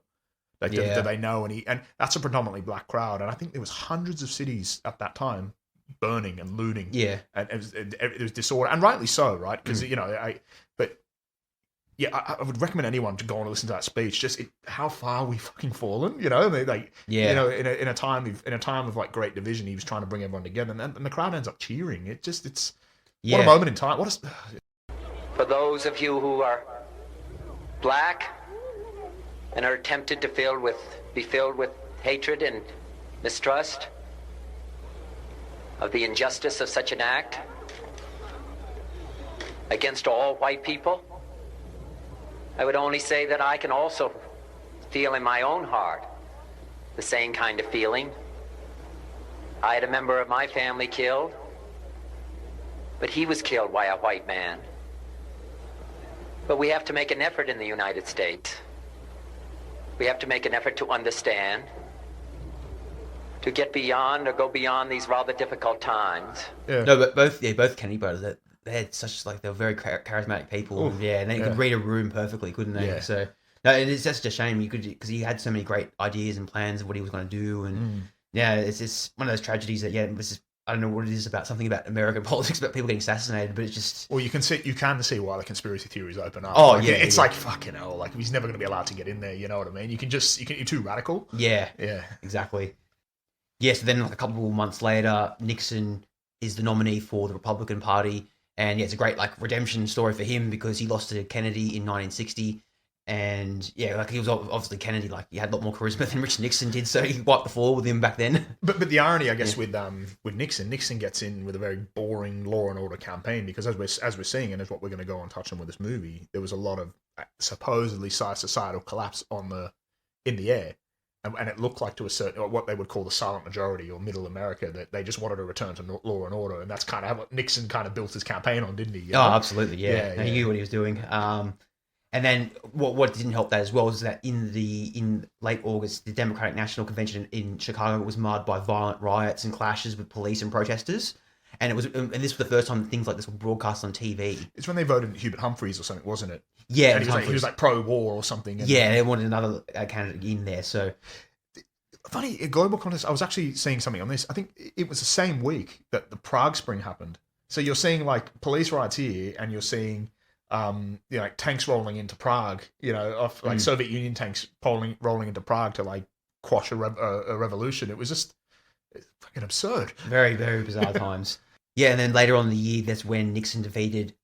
Like, do they know? And that's a predominantly black crowd. And I think there was hundreds of cities at that time burning and looting. Yeah. And it was disorder, and rightly so, right? Because, I would recommend anyone to go and listen to that speech. Just how far we fucking fallen, in a time of like great division, he was trying to bring everyone together, and the crowd ends up cheering. What a moment in time. For those of you who are black and are tempted to be filled with hatred and mistrust of the injustice of such an act against all white people, I would only say that I can also feel in my own heart the same kind of feeling. I had a member of my family killed, but he was killed by a white man. But we have to make an effort in the United States. We have to make an effort to understand, to get beyond or go beyond these rather difficult times. Yeah. No, but both Kennedy brothers, they had they were very charismatic people. Oof, and they could read a room perfectly, couldn't they? Yeah. So no, it's just a shame because he had so many great ideas and plans of what he was going to do, and it's just one of those tragedies that this is. I don't know what it is about, something about American politics, about people getting assassinated, but it's just... Well, you can see why the conspiracy theories open up. Oh, It's like, fucking hell, like, he's never going to be allowed to get in there, you know what I mean? You're too radical. Yeah. Yeah. Exactly. Yeah, so then a couple of months later, Nixon is the nominee for the Republican Party, and it's a great, redemption story for him because he lost to Kennedy in 1960, and he was obviously Kennedy, he had a lot more charisma than Richard Nixon did, so he wiped the floor with him back then. But the irony, I guess, with Nixon gets in with a very boring law and order campaign, because as we're seeing, and as what we're going to go on touch on with this movie, there was a lot of supposedly societal collapse in the air, and it looked like to a certain, or what they would call the silent majority or middle America, that they just wanted to return to law and order, and that's kind of how Nixon kind of built his campaign on, didn't he? Oh, absolutely, yeah. He knew what he was doing. And then what didn't help that as well is that in late August, the Democratic National Convention in Chicago was marred by violent riots and clashes with police and protesters. And this was the first time that things like this were broadcast on TV. It's when they voted Hubert Humphreys or something, wasn't it? Yeah, and he was pro-war or something. They wanted another candidate in there. So funny, a global contest. I was actually seeing something on this. I think it was the same week that the Prague Spring happened. So you're seeing police riots here, and you're seeing tanks rolling into Prague, Soviet Union tanks rolling into Prague to quash a revolution. It was just fucking absurd. Very, very bizarre times. Yeah, and then later on in the year, that's when Nixon defeated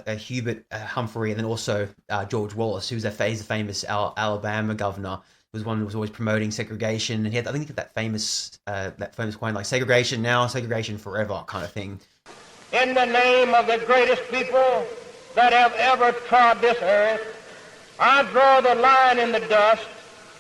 Hubert Humphrey, and then also George Wallace, who was the famous Alabama governor, was one who was always promoting segregation, and he had, I think, that famous quote, segregation now, segregation forever kind of thing. In the name of the greatest people that have ever trod this earth, I draw the line in the dust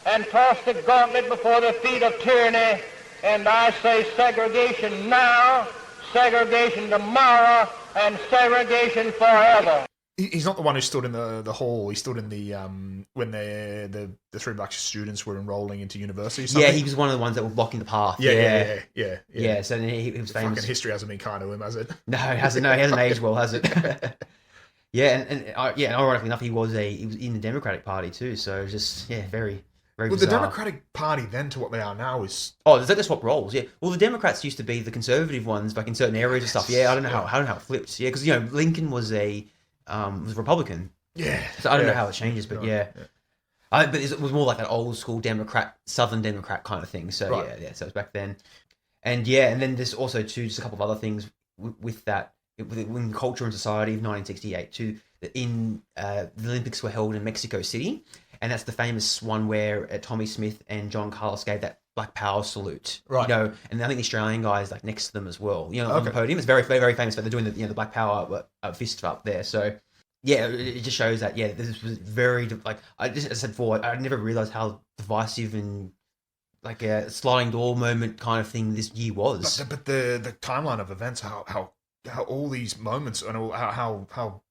and toss the gauntlet before the feet of tyranny, and I say segregation now, segregation tomorrow, and segregation forever. He's not the one who stood in the hall. He stood in the when the three black students were enrolling into university. Yeah, he was one of the ones that were blocking the path. Yeah. So he was famous. Fucking history hasn't been kind to him, has it? No, it hasn't. No, he hasn't aged well, has it? Yeah, and ironically enough, he was in the Democratic Party too. So it was just very, very bizarre. Well, the Democratic Party then to what they are now is they swap roles. Yeah, well, the Democrats used to be the conservative ones, in certain areas and stuff. Yeah, I don't know how it flipped. Yeah, because Lincoln was a Republican. Yeah, so I don't know how it changes, but but it was more like an old school Democrat, Southern Democrat kind of thing. So right. So it was back then, and then there's also just a couple of other things with that. In Culture and Society of 1968 too, the Olympics were held in Mexico City, and that's the famous one where Tommy Smith and John Carlos gave that Black Power salute, right? And I think the Australian guy is next to them as well, on the podium. It's very, very, very famous, but they're doing the Black Power fist up there. So it just shows that this was very as I said before, I never realized how divisive and a sliding door moment kind of thing this year was. But the timeline of events, how all these moments and how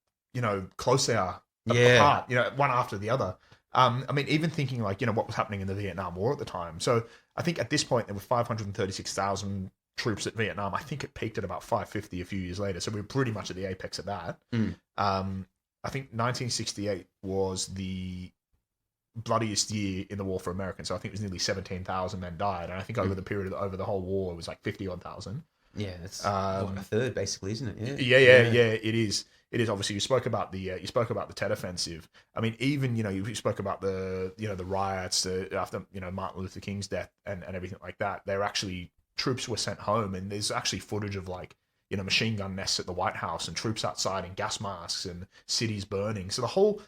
close they are apart, one after the other. I mean, even thinking what was happening in the Vietnam War at the time. So I think at this point there were 536,000 troops at Vietnam. I think it peaked at about 550 a few years later. So we were pretty much at the apex of that. I think 1968 was the bloodiest year in the war for Americans. So I think it was nearly 17,000 men died. And I think over the period, over the whole war, it was like 50-odd thousand. Yeah, that's a third, basically, isn't it? Yeah, it is. It is. Obviously, you spoke about the Tet Offensive. I mean, even you spoke about the the riots after Martin Luther King's death and everything like that. They're actually troops were sent home, and there's actually footage of machine gun nests at the White House and troops outside in gas masks and cities burning. So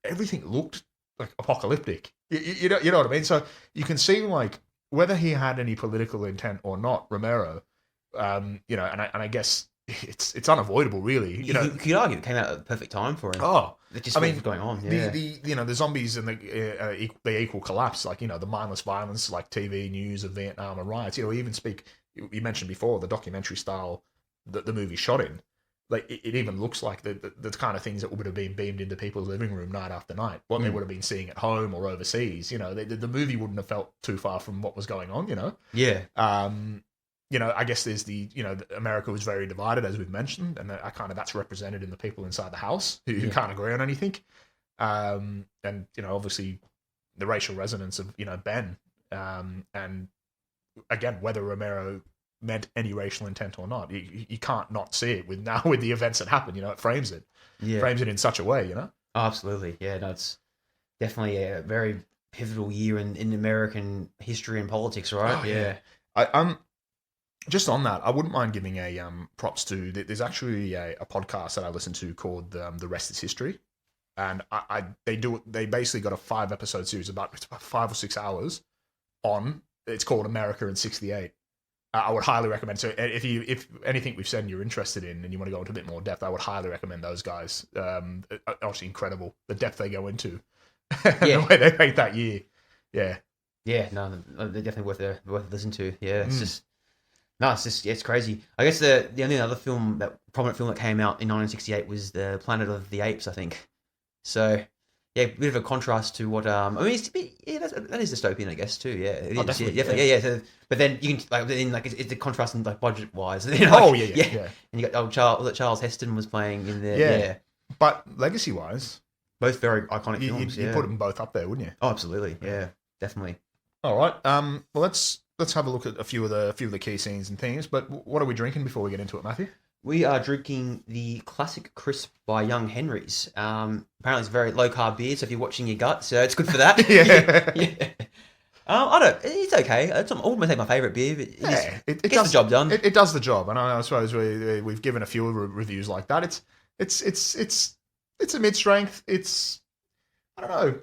everything looked like apocalyptic. You know what I mean? So you can see whether he had any political intent or not, Romero. And I guess it's unavoidable, really. You could argue it came out at the perfect time for him. Oh, it just was going on. Yeah. The zombies and the equal collapse, the mindless violence, TV news of Vietnam and riots. We even speak. You mentioned before the documentary style that the movie shot in. It even looks like the kind of things that would have been beamed into people's living room night after night. What they would have been seeing at home or overseas. The movie wouldn't have felt too far from what was going on. Yeah. I guess there's America was very divided, as we've mentioned, and that's represented in the people inside the house who can't agree on anything. And obviously the racial resonance of Ben, and again, whether Romero meant any racial intent or not, you can't not see it with the events that happen. It frames it, frames it in such a way. Oh, absolutely, yeah. No, it's definitely a very pivotal year in American history and politics, right? Oh, yeah. Just on that, I wouldn't mind giving a props to. There's actually a podcast that I listen to called The Rest is History, and they basically got a 5-episode series about 5 or 6 hours on. It's called America in '68. I would highly recommend. So if anything we've said and you're interested in and you want to go into a bit more depth, I would highly recommend those guys. Obviously incredible the depth they go into, the way they make that year. Yeah. Yeah, no, they're definitely worth listening to. Yeah, it's just. No, it's crazy. I guess the only other prominent film that came out in 1968 was the Planet of the Apes, I think. So, yeah, a bit of a contrast to what that is dystopian, I guess, too. Yeah, it is. Definitely. Yeah. So, but then you can it's a contrast in budget wise. Yeah. And you got Charles Heston was playing in there. Yeah. But legacy wise, both very iconic films. You put them both up there, wouldn't you? Oh, absolutely. Yeah, definitely. All right. Well, let's have a look at a few of the key scenes and themes. But what are we drinking before we get into it, Matthew? We are drinking the Classic Crisp by Young Henry's. Apparently, it's a very low carb beer, so if you're watching your gut, so it's good for that. Yeah. I don't. It's okay. I wouldn't say my favourite beer, but it gets the job done. It does the job, and I suppose we've given a few reviews like that. It's a mid strength. I don't know.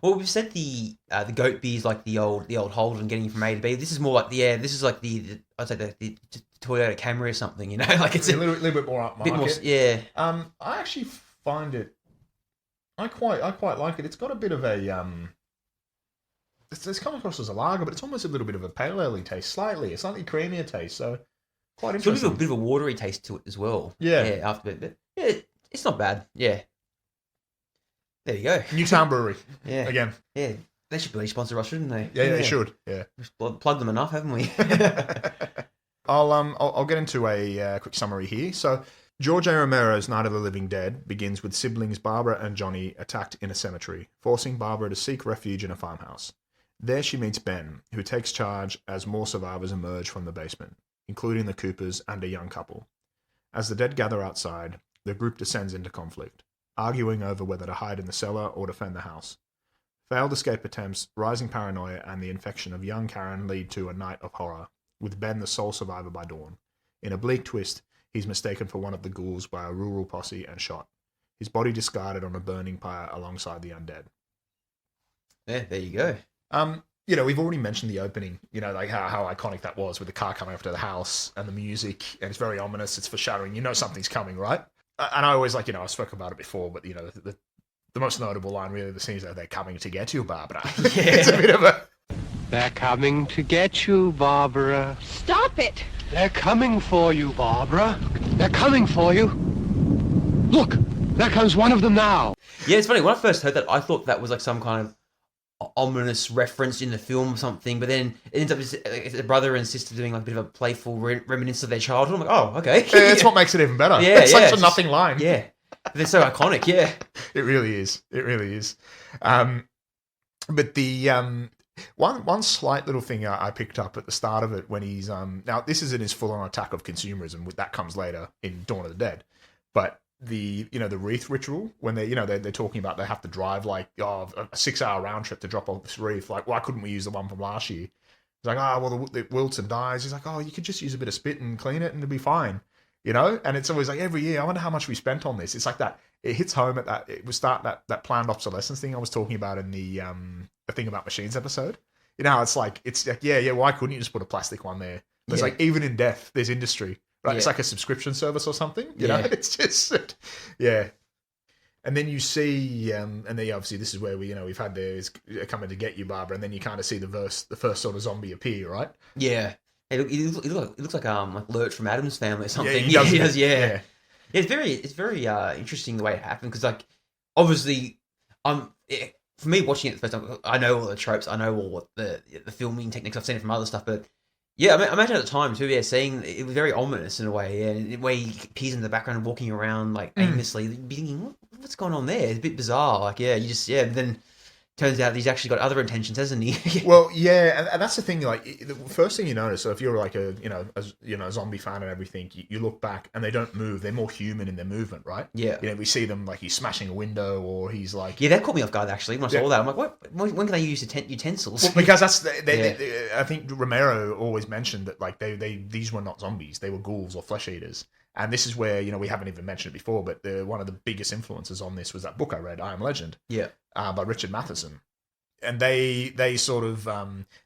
Well, we've said the goat beer is like the old Holden getting you from A to B. This is more like this is like the I'd say the Toyota Camry or something. It's a little bit more upmarket. Bit more, yeah. I actually find it. I quite like it. It's got a bit of a It's come across as a lager, but it's almost a little bit of a pale ale taste, slightly creamier taste. So quite interesting. It's got a bit of a watery taste to it as well. Yeah. After a bit, but yeah, it's not bad. Yeah. There you go. Newtown Brewery. Yeah. Again. Yeah. They should really sponsor us, shouldn't they? Yeah, they should. Yeah. We've plugged them enough, haven't we? I'll get into a quick summary here. So, George A. Romero's Night of the Living Dead begins with siblings Barbara and Johnny attacked in a cemetery, forcing Barbara to seek refuge in a farmhouse. There she meets Ben, who takes charge as more survivors emerge from the basement, including the Coopers and a young couple. As the dead gather outside, the group descends into conflict, arguing over whether to hide in the cellar or defend the house. Failed escape attempts, rising paranoia, and the infection of young Karen lead to a night of horror, with Ben the sole survivor by dawn. In a bleak twist, he's mistaken for one of the ghouls by a rural posse and shot. His body discarded on a burning pyre alongside the undead. Yeah, there you go. We've already mentioned the opening, like how iconic that was with the car coming after the house and the music, and it's very ominous, it's foreshadowing, something's coming, right? And I always I spoke about it before, but the most notable line really of the scene is that they're coming to get you, Barbara. Yeah. It's a bit of a... They're coming to get you, Barbara. Stop it! They're coming for you, Barbara. They're coming for you. Look, there comes one of them now. Yeah, it's funny. When I first heard that, I thought that was like some kind of ominous reference in the film or something, but then it ends up as a brother and sister doing like a bit of a playful reminiscence of their childhood. I'm like, oh, okay. Yeah, that's what makes it even better. Yeah, It's yeah, such a nothing line. Yeah. But they're so iconic, yeah. It really is. It really is. But the one slight little thing I picked up at the start of it when he's now this isn't his full-on attack of consumerism. That comes later in Dawn of the Dead, but the wreath ritual when they're talking about they have to drive like a 6-hour round trip to drop off this wreath. Like, why couldn't we use the one from last year? He's like, well, the wilts and dies. He's like, oh, you could just use a bit of spit and clean it and it'll be fine. And it's always like every year, I wonder how much we spent on this. It's like that. It hits home at that. It was that planned obsolescence thing I was talking about in the thing about machines episode. It's like yeah. Why couldn't you just put a plastic one there? But it's like even in death, there's industry. Right? Yeah. It's like a subscription service or something. You know, it's just yeah. And then you see, and then obviously this is where we've had the coming to get you, Barbara, and then you kind of see the first sort of zombie appear, right? Yeah. It looks like Lurch from Addams Family or something. Yeah, he does. Yeah. It's very interesting the way it happened because like obviously for me watching it the first time, I know all the tropes, I know all the filming techniques, I've seen it from other stuff, but yeah, I imagine at the time too. Yeah, seeing it was very ominous in a way. Yeah, and the way he appears in the background, walking around like aimlessly, you'd be thinking, what's going on there? It's a bit bizarre. Like, yeah, but then turns out he's actually got other intentions, hasn't he? Well, yeah, and that's the thing. Like, the first thing you notice, so if you're like a zombie fan and everything, you look back and they don't move. They're more human in their movement, right? Yeah. We see them like he's smashing a window or he's like. Yeah, that caught me off guard actually when I saw that. I'm like, what? When can they use utensils? Well, because that's I think Romero always mentioned that like these were not zombies. They were ghouls or flesh eaters. And this is where, we haven't even mentioned it before, but one of the biggest influences on this was that book I read, I Am Legend. Yeah. By Richard Matheson. And they sort of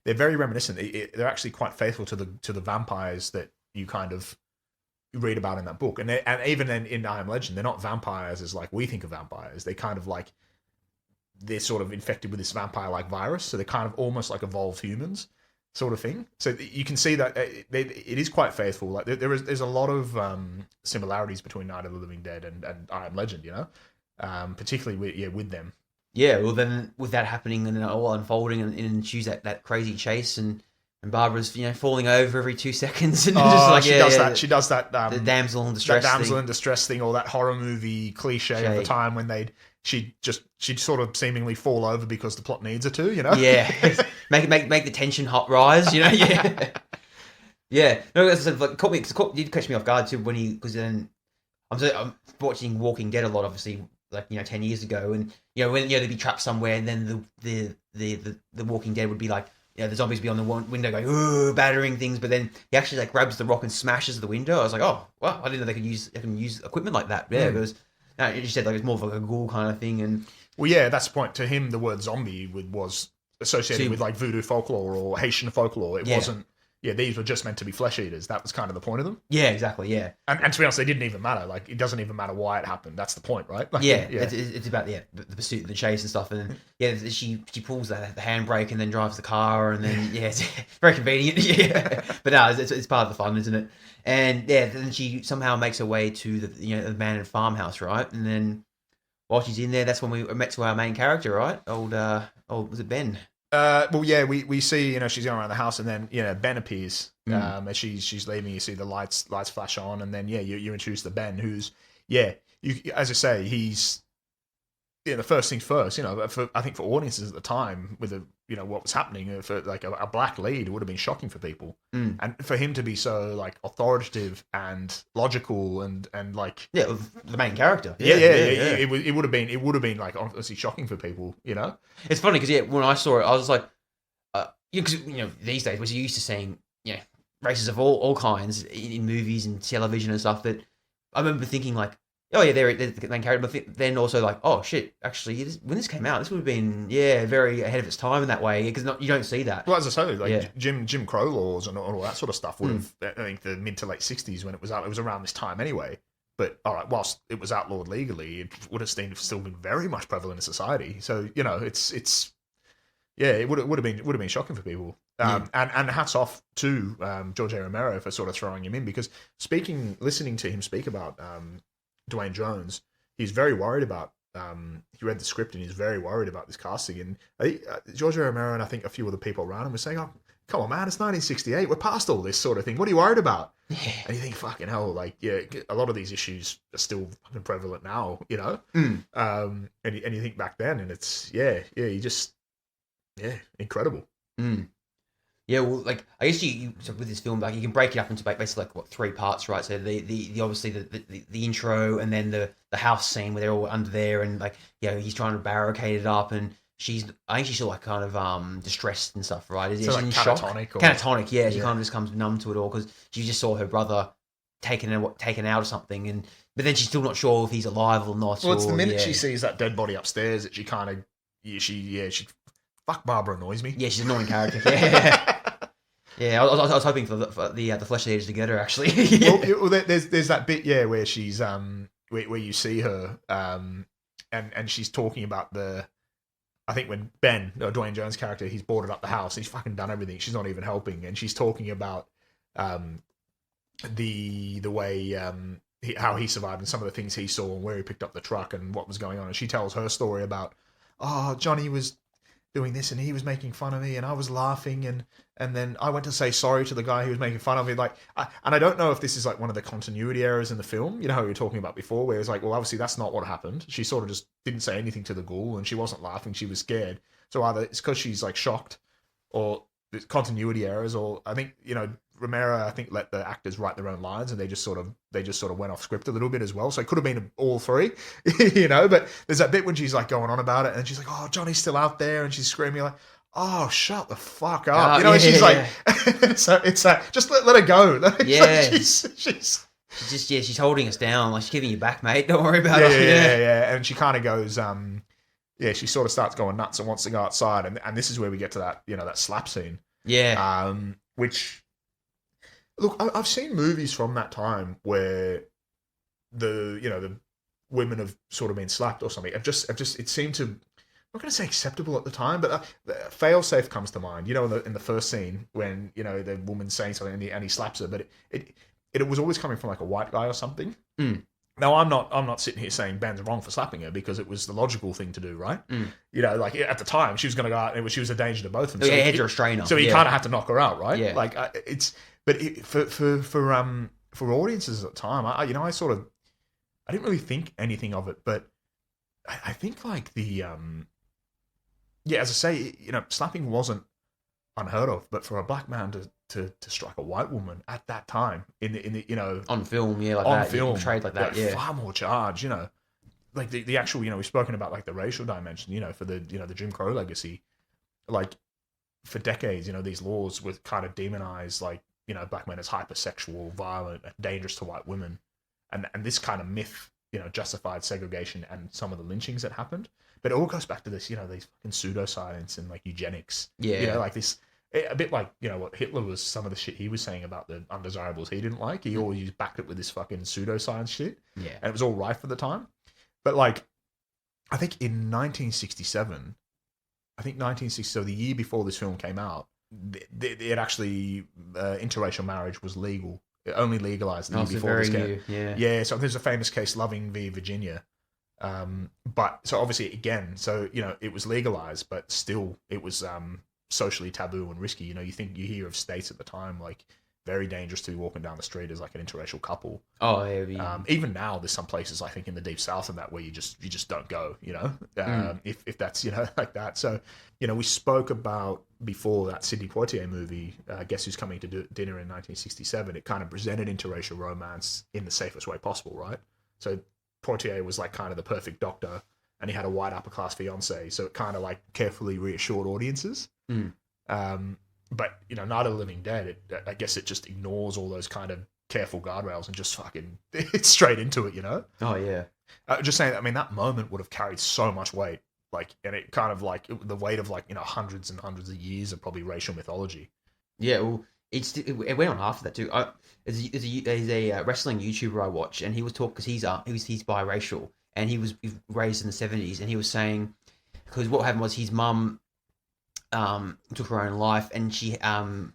they're very reminiscent. They're actually quite faithful to the vampires that you kind of read about in that book. And even in I Am Legend, they're not vampires as like we think of vampires. They kind of like they're sort of infected with this vampire-like virus, so they're kind of almost like evolved humans, sort of thing. So you can see that it is quite faithful. Like there's a lot of similarities between Night of the Living Dead and I Am Legend, particularly with them. Yeah, well then with that happening and all unfolding and choose that crazy chase and Barbara's falling over every 2 seconds and just like she does that the damsel in distress thing, or that horror movie cliche of the time when she'd sort of seemingly fall over because the plot needs her to, Yeah, make the tension rise, Yeah, yeah. No, as I said, like, it did catch me off guard too because then I'm watching Walking Dead a lot, obviously, like 10 years ago, and when they'd be trapped somewhere, and then the Walking Dead would be like. The zombies be on the window going, ooh, battering things, but then he actually like grabs the rock and smashes the window. I was like, oh, well, I didn't know they can use equipment like that. Yeah, because you said like it's more of like a ghoul kind of thing. And well, yeah, that's the point. To him, the word zombie was associated with like voodoo folklore or Haitian folklore. It wasn't. Yeah, these were just meant to be flesh eaters. That was kind of the point of them. Yeah, exactly. Yeah, and to be honest, they didn't even matter. Like, it doesn't even matter why it happened. That's the point, right? Like, it's about the pursuit, the chase and stuff. And she pulls the handbrake and then drives the car, and then it's very convenient. Yeah, but no, it's part of the fun, isn't it? And then she somehow makes her way to the abandoned farmhouse, right? And then while she's in there, that's when we met to our main character, right? Old was it Ben? Well, yeah, we see, she's going around the house, and then, Ben appears, as she's leaving. You see the lights flash on, and then, you introduce the Ben, who's, as I say, he's, the first things first, I think for audiences at the time, with what was happening, for like a black lead, it would have been shocking for people. And for him to be so, like, authoritative and logical and like... Yeah, the main character. It would have been, like, honestly shocking for people, It's funny, because, when I saw it, I was like... because, these days, we're used to seeing, races of all kinds in movies and television and stuff, that I remember thinking, like, oh yeah, they're the main character, but then also like, oh shit, actually, when this came out, this would have been very ahead of its time in that way, because you don't see that. Well, as I say, like Jim Crow laws and all that sort of stuff would have, I think, the mid to late 60s when it was out. It was around this time anyway. But all right, whilst it was outlawed legally, it would have still been very much prevalent in society. So it would have been shocking for people. And hats off to George A. Romero for sort of throwing him in, because listening to him speak about Duane Jones, he's very worried about he read the script and he's very worried about this casting. And George Romero and I think a few other people around him were saying, "Oh, come on, man, it's 1968. We're past all this sort of thing. What are you worried about?" Yeah. And you think, fucking hell, like, yeah, a lot of these issues are still fucking prevalent now, you know? And you think back then, and it's, incredible. Yeah, well, like, I guess so with this film, like, you can break it up into basically like what 3 parts, right? So the obviously the intro, and then the house scene where they're all under there, and like, you know, he's trying to barricade it up, and I think she's still like kind of distressed and stuff, right? Is So she like in shock? Catatonic, yeah. She kind of just comes numb to it all because she just saw her brother taken out or something, but then she's still not sure if he's alive or not. Well, it's the minute she sees that dead body upstairs that she kind of, fuck, Barbara annoys me. Yeah, she's an annoying character. Yeah. Yeah, I was hoping for the flesh eaters to get her, actually. Well, there's that bit, where she's where you see her, and she's talking about I think when Ben, Duane Jones' character, he's boarded up the house, he's fucking done everything, she's not even helping, and she's talking about the way how he survived and some of the things he saw and where he picked up the truck and what was going on, and she tells her story about, Johnny was doing this and he was making fun of me and I was laughing and then I went to say sorry to the guy who was making fun of me. Like, and I don't know if this is like one of the continuity errors in the film, you know, how we were talking about before, where it's like, well, obviously that's not what happened. She sort of just didn't say anything to the ghoul and she wasn't laughing, she was scared. So either it's because she's like shocked, or it's continuity errors, or I think, you know, Romero, I think, let the actors write their own lines and they just sort of went off script a little bit as well. So it could have been all 3, you know, but there's that bit when she's like going on about it and she's like, oh, Johnny's still out there, and she's screaming like, oh, shut the fuck up. You know, and she's like, so it's just let her go. Yeah. She's holding us down. Like, she's giving you back, mate. Don't worry about it. Yeah. Yeah. And she kind of goes, she sort of starts going nuts and wants to go outside. And this is where we get to that, you know, that slap scene. Yeah. Which, look, I've seen movies from that time where the women have sort of been slapped or something. It seemed to, I'm not going to say acceptable at the time, but failsafe comes to mind. You know, in the first scene when, you know, the woman's saying something and he slaps her, but it was always coming from like a white guy or something. Now, I'm not sitting here saying Ben's wrong for slapping her, because it was the logical thing to do, right? You know, like at the time she was going to go out and she was a danger to both of them. So he had to restrain her. So he kind of had to knock her out, right? Yeah. Like for audiences at the time, I didn't really think anything of it, but I think like as I say, you know, slapping wasn't unheard of, but for a black man to strike a white woman at that time in the you know, on film, like on that, film, portrayed like that, far more charge, you know, like the actual, you know, we've spoken about like the racial dimension, you know, for the, you know, the Jim Crow legacy, like for decades, you know, these laws were kind of demonized, like, you know, black men as hypersexual, violent, dangerous to white women, and this kind of myth, you know, justified segregation and some of the lynchings that happened. But it all goes back to this, you know, these fucking pseudoscience and like eugenics. Yeah. You know, like this, a bit like, you know, what Hitler was, some of the shit he was saying about the undesirables he didn't like. He always backed it with this fucking pseudoscience shit. Yeah. And it was all rife for the time. But like, I think in 1967, so the year before this film came out, it actually, interracial marriage was legal. It only legalized the year before this came. Yeah, so there's a famous case, Loving v. Virginia. But so obviously again, so, you know, it was legalized, but still it was socially taboo and risky. You know, you hear of states at the time like very dangerous to be walking down the street as like an interracial couple. Oh yeah. Even now there's some places I think in the deep south and that where you just don't go, you know, if that's, you know, like that. So, you know, we spoke about before that Sidney Poitier movie, Guess Who's Coming to Dinner in 1967. It kind of presented interracial romance in the safest way possible, right? So Poitier was like kind of the perfect doctor, and he had a white upper class fiance, so it kind of like carefully reassured audiences. But, you know, Night of the Living Dead, I guess it just ignores all those kind of careful guardrails and just fucking it's straight into it, you know? Oh yeah. Just saying, I mean, that moment would have carried so much weight, like, and it kind of like the weight of like, you know, hundreds and hundreds of years of probably racial mythology. Yeah, well, it went on after that too. There's a wrestling YouTuber I watch, and he was talking because he's biracial, and he was raised in the 70s, and he was saying, because what happened was his mum took her own life, and she and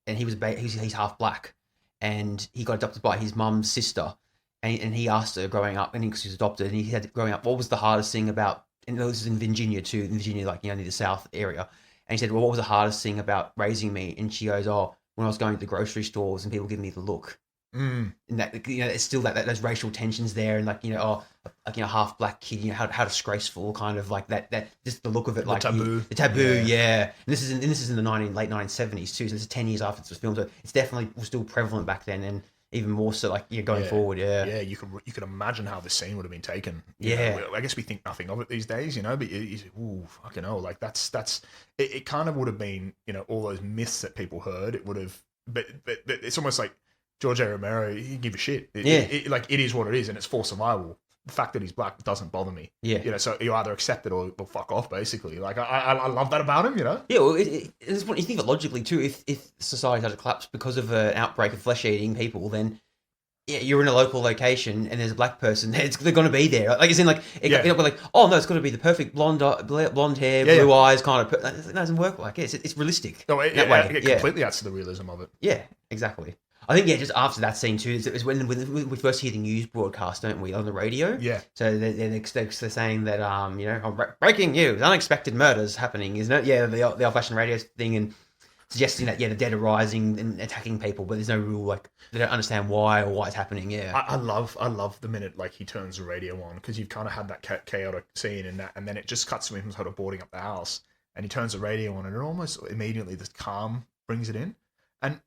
he's half black, and he got adopted by his mum's sister, and he asked her growing up, and because he was adopted, and he had growing up, what was the hardest thing about? And this is in Virginia too, in Virginia, like near the South area. And he said, well, what was the hardest thing about raising me? And she goes, oh, when I was going to the grocery stores and people giving me the look. And that, it's still that those racial tensions there, and like half black kid, how disgraceful, kind of like that just the look of it, like the taboo, yeah. And this is in the late 1970s too, so this is 10 years after this was filmed, so it's definitely was still prevalent back then, and even more so like going forward, yeah. You could imagine how the scene would have been taken. You know, I guess we think nothing of it these days, but you say, ooh, fucking hell, like that's it kind of would have been, all those myths that people heard. It would have, but it's almost like George A. Romero, he didn't give a shit. It is what it is, and it's for survival. The fact that he's black doesn't bother me. Yeah. So you either accept it or fuck off, basically. Like, I love that about him, Yeah, well, it's what you think of it logically, too. If society had to collapse because of an outbreak of flesh-eating people, then, you're in a local location and there's a black person, they're going to be there. Like, it's in like, like, oh, no, it's got to be the perfect blonde hair, blue eyes kind of... It doesn't work like it. It's realistic. No, it completely adds to the realism of it. Yeah, exactly. I think, just after that scene too, is when we first hear the news broadcast, don't we, on the radio? Yeah. So they're saying that, breaking news, unexpected murders happening, isn't it? Yeah, the old-fashioned radio thing, and suggesting that, the dead are rising and attacking people, but there's no real, like, they don't understand why or why it's happening, I love the minute, like, he turns the radio on, because you've kind of had that chaotic scene, and then it just cuts to him sort of boarding up the house, and he turns the radio on, and it almost immediately, this calm brings it in. And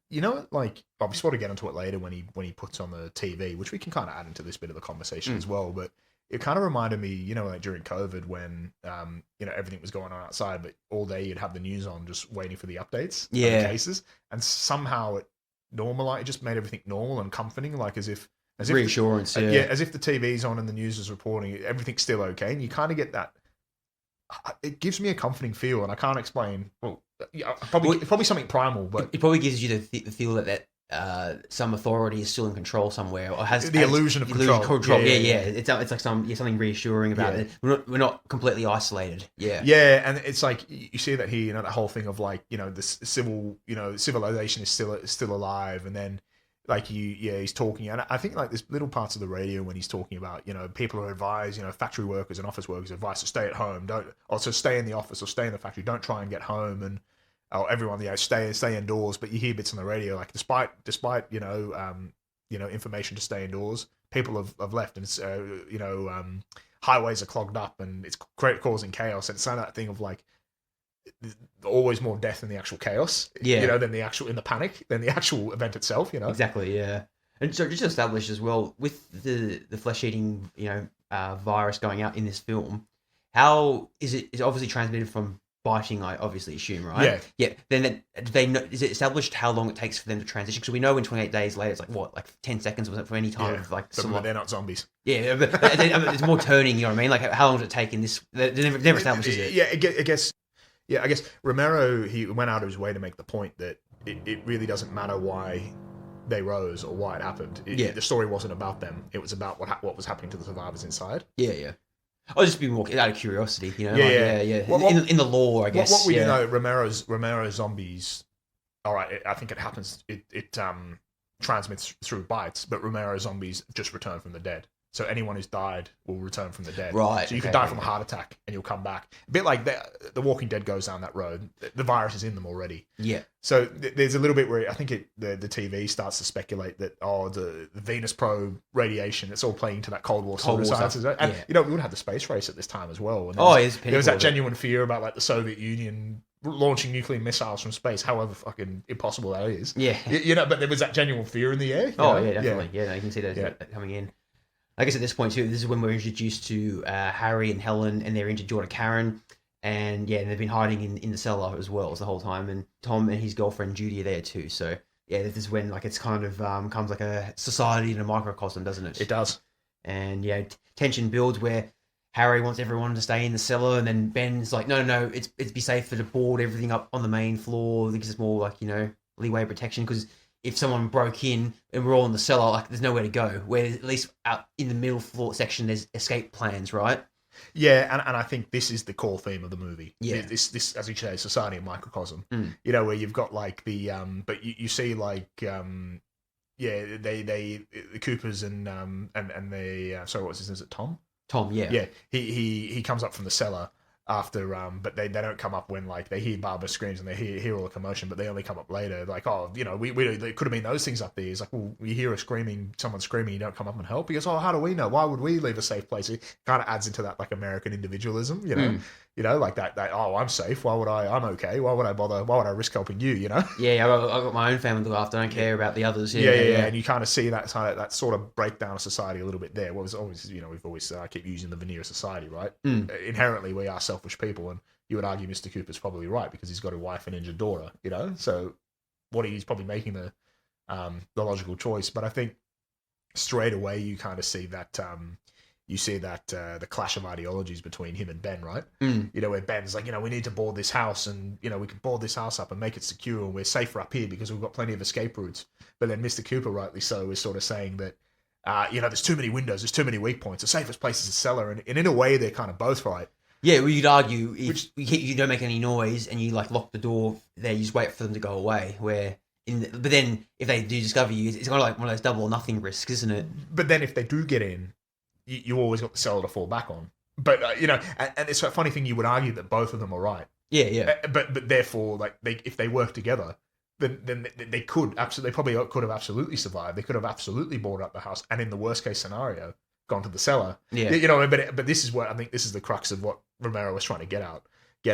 like, I'll be sort of get into it later when he puts on the TV, which we can kind of add into this bit of the conversation as well. But it kind of reminded me, like during COVID when, everything was going on outside, but all day you'd have the news on just waiting for the updates, on the cases, and somehow it just made everything normal and comforting, like as if reassurance, as if the TV's on and the news is reporting everything's still okay, and you kind of get that. It gives me a comforting feel, and I can't explain. Well, probably something primal, but it probably gives you the feel that some authority is still in control somewhere, or has the illusion of control. Yeah. It's like something reassuring about it. We're not completely isolated. Yeah, and it's like you see that here, that whole thing of like, this civilization is still alive, and then like he's talking, and I think like there's little parts of the radio when he's talking about, people are advised, factory workers and office workers are advised to stay at home, so stay in the office or stay in the factory, don't try and get home, and everyone, stay indoors. But you hear bits on the radio like despite information to stay indoors, people have left, and it's highways are clogged up, and it's causing chaos, and it's that thing of like, always more death in the actual chaos, than the actual in the panic, than the actual event itself, Exactly, yeah. And so just established as well with the flesh-eating, virus going out in this film, how is it? It's obviously transmitted from biting, I obviously assume, right? Yeah. Then is it established how long it takes for them to transition? Because we know in 28 days later, it's like what, like 10 seconds was it for any time of like? They're not zombies. Yeah, but it's more turning. You know what I mean? Like how long does it take in this? They never established, is it? Yeah, I guess Romero, he went out of his way to make the point that it really doesn't matter why they rose or why it happened. The story wasn't about them. It was about what was happening to the survivors inside. Yeah. I'll just be more out of curiosity, Yeah. In the lore, I guess. What we do know, Romero's zombies. All right, I think it happens. It transmits through bites, but Romero's zombies just return from the dead. So anyone who's died will return from the dead. Right. So you could die from a heart attack and you'll come back. A bit like the Walking Dead goes down that road. The virus is in them already. Yeah. So there's a little bit where I think the TV starts to speculate that, the Venus probe radiation, it's all playing to that Cold War sciences. And, we would have the space race at this time as well. And there was that genuine fear about like the Soviet Union launching nuclear missiles from space, however fucking impossible that is. Yeah. But there was that genuine fear in the air. Yeah, definitely. Yeah, you can see those coming in. I guess at this point too, this is when we're introduced to Harry and Helen, and they're into daughter Karen, and they've been hiding in the cellar as well as the whole time, and Tom and his girlfriend Judy are there too. So this is when like it's kind of comes like a society in a microcosm, doesn't it? It does. And tension builds where Harry wants everyone to stay in the cellar, and then Ben's like, no, it's be safer to board everything up on the main floor because it's more like leeway protection, because if someone broke in and we're all in the cellar, like there's nowhere to go. Where at least out in the middle floor section, there's escape plans, right? Yeah, and I think this is the core theme of the movie. Yeah, this as you say, society in microcosm. Where you've got like the but you see like the Coopers and the sorry, what was his name? Is it Tom? Tom, yeah. Yeah, he comes up from the cellar after, but they don't come up when like they hear Barbara screams and they hear all the commotion, but they only come up later. Like, oh, you know, we there could have been those things up there. He's like, well, you hear someone screaming, you don't come up and help. He goes, oh, how do we know? Why would we leave a safe place? It kind of adds into that like American individualism, you know. You know, like that. Oh, I'm safe. Why would I'm okay. Why would I bother? Why would I risk helping you? You know. Yeah, I've got my own family to look after. I don't care about the others. Yeah. And you kind of see that sort of breakdown of society a little bit there. Well, always, you know, we've always keep using the veneer of society, right? Inherently, we are selfish people, and you would argue Mr. Cooper's probably right because he's got a wife and injured daughter. You know, so he's probably making the logical choice. But I think straight away you kind of see that. You see that the clash of ideologies between him and Ben, right? You know, where Ben's like, you know, we need to board this house and, you know, we can board this house up and make it secure and we're safer up here because we've got plenty of escape routes. But then Mr. Cooper, rightly so, is sort of saying that, you know, there's too many windows, there's too many weak points. The safest place is the cellar. And in a way, they're kind of both right. Yeah, well, you'd argue if you don't make any noise and you, like, lock the door there, you just wait for them to go away, but then if they do discover you, it's kind of like one of those double or nothing risks, isn't it? But then if they do get in, you always got the cellar to fall back on. But, you know, and it's a funny thing, you would argue that both of them are right. Yeah. But therefore, like, if they work together, then they could absolutely, they probably could have absolutely survived. They could have absolutely boarded up the house and in the worst case scenario, gone to the cellar. Yeah. You know, but this is what, I think this is the crux of what Romero was trying to get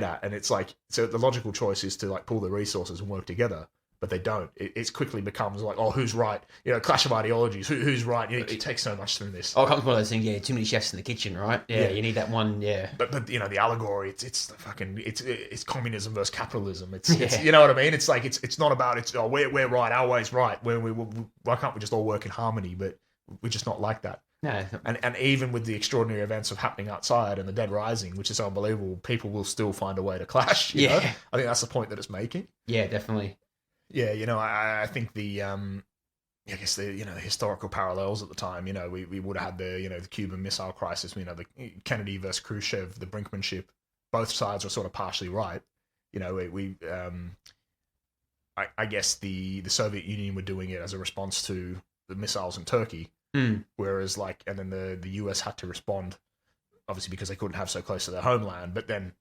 at. And it's like, so the logical choice is to like pull the resources and work together. But they don't. It quickly becomes like, oh, who's right? You know, clash of ideologies. Who's right? You know, it takes so much through this. Oh, it comes one of those things. Yeah, too many chefs in the kitchen, right? Yeah, you need that one. Yeah. But you know, the allegory. It's the fucking. It's communism versus capitalism. It's you know what I mean. It's like it's not about we're right. Our way's right. Why can't we just all work in harmony? But we're just not like that. No. And even with the extraordinary events of happening outside and the dead rising, which is unbelievable, people will still find a way to clash. You know? I think that's the point that it's making. Yeah, definitely. Yeah, you know, I think I guess the historical parallels at the time, you know, we would have had the Cuban Missile Crisis, you know, the Kennedy versus Khrushchev, the brinkmanship. Both sides were sort of partially right. You know, I guess the Soviet Union were doing it as a response to the missiles in Turkey, whereas and then the US had to respond, obviously because they couldn't have so close to their homeland. But then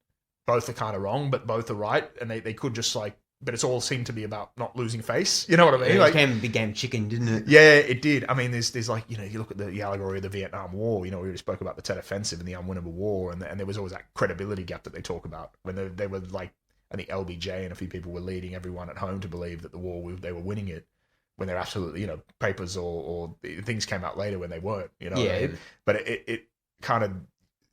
both are kind of wrong, but both are right, and they could just but it's all seemed to be about not losing face. You know what I mean? It became a big game of chicken, didn't it? Yeah, it did. I mean, there's like, you know, you look at the allegory of the Vietnam War, you know, we already spoke about the Tet Offensive and the unwinnable war, and there was always that credibility gap that they talk about when they were like, I think LBJ and a few people were leading everyone at home to believe that the war, they were winning it, when they're absolutely, you know, papers or things came out later when they weren't, you know. Yeah. But it kind of,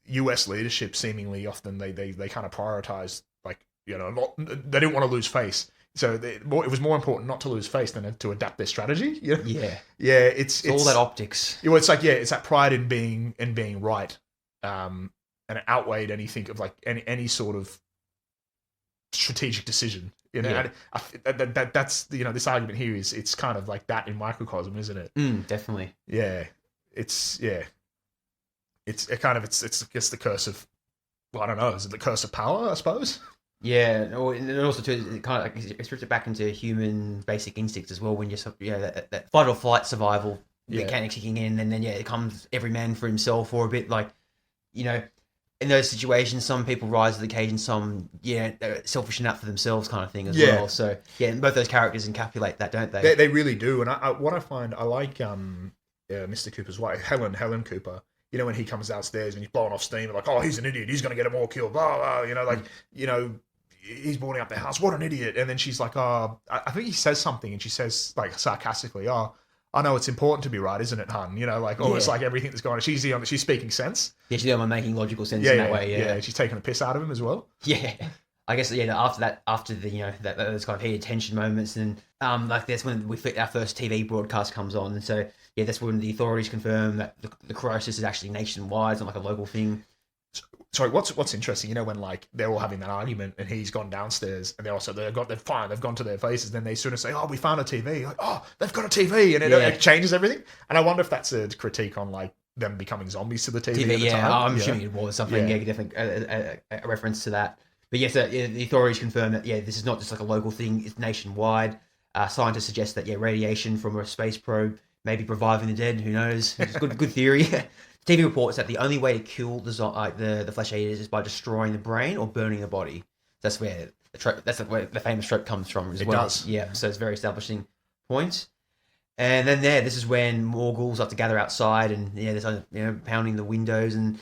US leadership seemingly often, they kind of prioritized, like, you know, they didn't want to lose face. So it was more important not to lose face than to adapt their strategy. You know? Yeah. It's all that optics. You know, it's like, it's that pride in being right, and it outweighed anything of like any sort of strategic decision. You know, that's, you know, this argument here it's kind of like that in microcosm, isn't it? Definitely. Yeah, it's I guess the curse of, well, I don't know, is it the curse of power, I suppose? Yeah, and also too, it kind of like, it strips it back into human basic instincts as well. When you're that fight or flight survival mechanics kicking in, and then it comes every man for himself, or a bit like, you know, in those situations, some people rise to the occasion, some they're selfish and out for themselves kind of thing as well. So and both those characters encapsulate that, don't they? They really do. And what I find, I like Mr. Cooper's wife, Helen Cooper. You know, when he comes downstairs and he's blowing off steam, like, oh, he's an idiot, he's going to get them all killed, blah, blah, you know, like, you know, he's boarding up the house, what an idiot. And then she's like, oh, I think he says something, and she says, like, sarcastically, oh, I know it's important to be right, isn't it, hun? You know, like, almost like everything that's going on. She's speaking sense. Yeah, she's the one making logical sense in that way, Yeah, she's taking the piss out of him as well. Yeah. I guess, after the, you know, those kind of heated tension moments, and like that's when our first TV broadcast comes on, and so that's when the authorities confirm that the crisis is actually nationwide, it's not like a local thing. Sorry, what's interesting, you know, when like they're all having that argument and he's gone downstairs and they've gone to their faces, then they sort of say, oh, we found a TV, like, oh, they've got a TV, and it changes everything. And I wonder if that's a critique on like them becoming zombies to the TV at the time. I'm assuming it was something, definitely a reference to that. But yes, the authorities confirm that this is not just like a local thing; it's nationwide. Scientists suggest that radiation from a space probe may be reviving the dead. Who knows? It's good theory. TV reports that the only way to kill the flesh eaters is by destroying the brain or burning the body. That's where the famous trope comes from as well. It does. Yeah, so it's a very establishing point. And then this is when more ghouls start to gather outside, and they're pounding the windows, and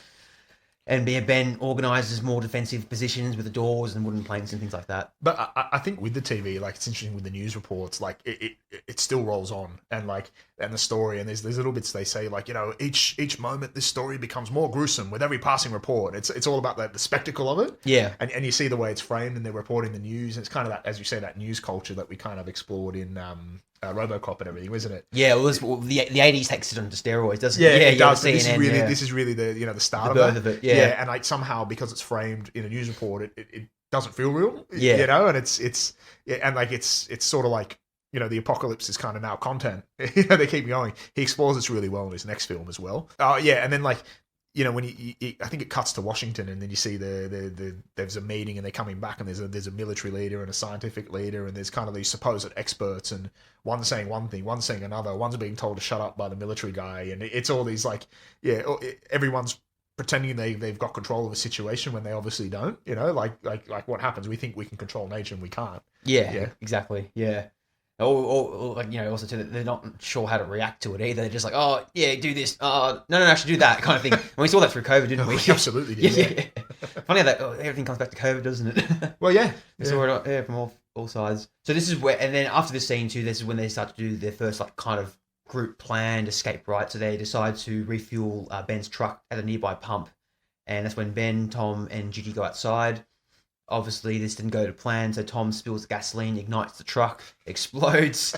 Ben organises more defensive positions with the doors and wooden planks and things like that. But I think with the TV, like, it's interesting with the news reports, like it still rolls on, and the story, and there's little bits they say, like, each moment this story becomes more gruesome with every passing report. It's all about the spectacle of it. Yeah. And you see the way it's framed, and they're reporting the news, and it's kind of that, as you say, that news culture that we kind of explored in RoboCop and everything, isn't it? Yeah, the 80s takes it onto steroids, doesn't it? Yeah, it does. CNN, this is really the start the of birth of it. Yeah, and like somehow, because it's framed in a news report, it doesn't feel real. Yeah, and it's sort of like, the apocalypse is kind of now content. They keep going. He explores this really well in his next film as well. And then, like, when I think it cuts to Washington, and then you see there's a meeting, and they're coming back, and there's a military leader and a scientific leader, and there's kind of these supposed experts, and one's saying one thing, one's saying another, one's being told to shut up by the military guy, and it's all these, like, everyone's pretending they've got control of a situation when they obviously don't. Like what happens? We think we can control nature, and we can't. Yeah. Exactly. Yeah. Or like, also too, that they're not sure how to react to it either. They're just like, oh yeah, do this. No, I should do that kind of thing. And we saw that through COVID, didn't we? We absolutely did. Yeah. Funny how that everything comes back to COVID, doesn't it? Well, yeah. We saw it from all sides. So this is where, and then after this scene too, this is when they start to do their first, like, kind of group planned escape, right? So they decide to refuel Ben's truck at a nearby pump, and that's when Ben, Tom, and Judy go outside. Obviously, this didn't go to plan, so Tom spills the gasoline, ignites the truck, explodes,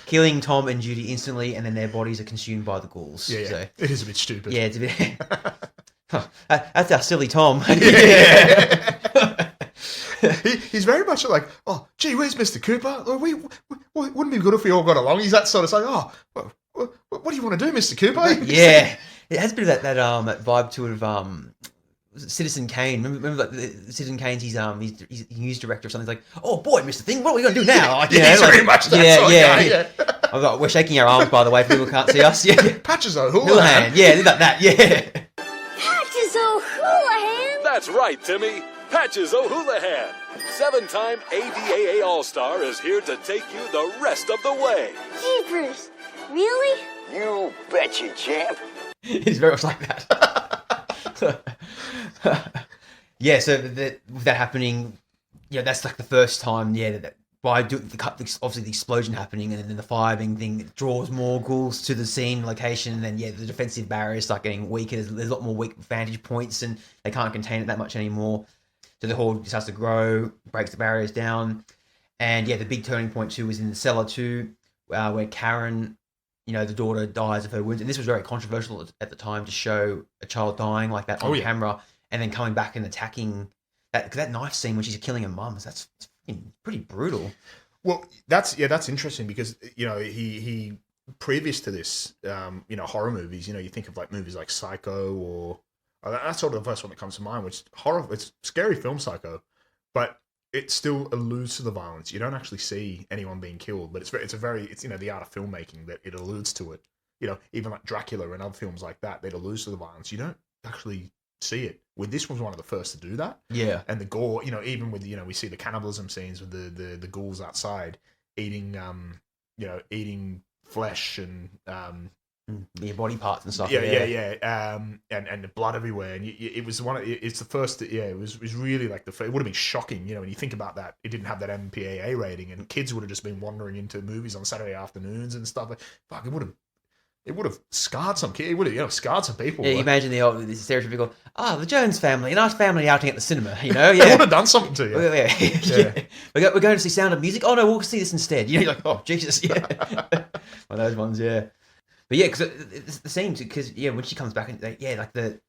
killing Tom and Judy instantly, and then their bodies are consumed by the ghouls. Yeah. So, it is a bit stupid. Yeah, it's a bit... That's our silly Tom. He's very much like, oh, gee, where's Mr. Cooper? Wouldn't it be good if we all got along? He's that sort of saying, oh, what do you want to do, Mr. Cooper? Yeah, it has a bit of that vibe to it of Citizen Kane. Remember like Citizen Kane's he's news director or something. He's like, oh boy, Mr. Thing, what are we going to do now? Like, he's very much that sort of guy. I've got, we're shaking our arms, by the way, for people who can't see us. Yeah, Patches O'Houlihan. Yeah, like that. Yeah, Patches O'Houlihan. That's right, Timmy. Patches O'Houlihan, 7-time ADAA All-Star, is here to take you the rest of the way. Jeepers, really? You betcha, champ. He's very much like that. Yeah, so with that happening, that's like the first time, that by obviously the explosion happening and then the fire being thing, it draws more ghouls to the scene location, and then the defensive barriers start getting weaker. There's a lot more weak vantage points, and they can't contain it that much anymore. So the horde starts to grow, breaks the barriers down, and the big turning point too was in the cellar too, where Karen, the daughter, dies of her wounds, and this was very controversial at the time to show a child dying like that on camera, and then coming back and attacking that knife scene when she's killing her mum. That's pretty brutal. Well, that's interesting because he previous to this, horror movies, you think of like movies like Psycho or that's sort of the first one that comes to mind, which it's scary film Psycho, but it still alludes to the violence. You don't actually see anyone being killed, but it's the art of filmmaking that it alludes to it. Even like Dracula and other films like that, that alludes to the violence. You don't actually see it. With this was one of the first to do that. Yeah. And the gore, even with we see the cannibalism scenes with the ghouls outside eating eating flesh and body parts and stuff. And the blood everywhere, and it was it's the first. It was really like it would have been shocking, when you think about that. It didn't have that MPAA rating, and kids would have just been wandering into movies on Saturday afternoons and stuff. Fuck, it would have scarred some kids. It would have scarred some people. Yeah, you imagine the stereotypical, the Jones family, a nice family outing at the cinema. They would have done something to you. We're going to see Sound of Music. Oh no, we'll see this instead. You're like, oh Jesus, yeah. One of those ones, yeah. But because it's the same, because when she comes back and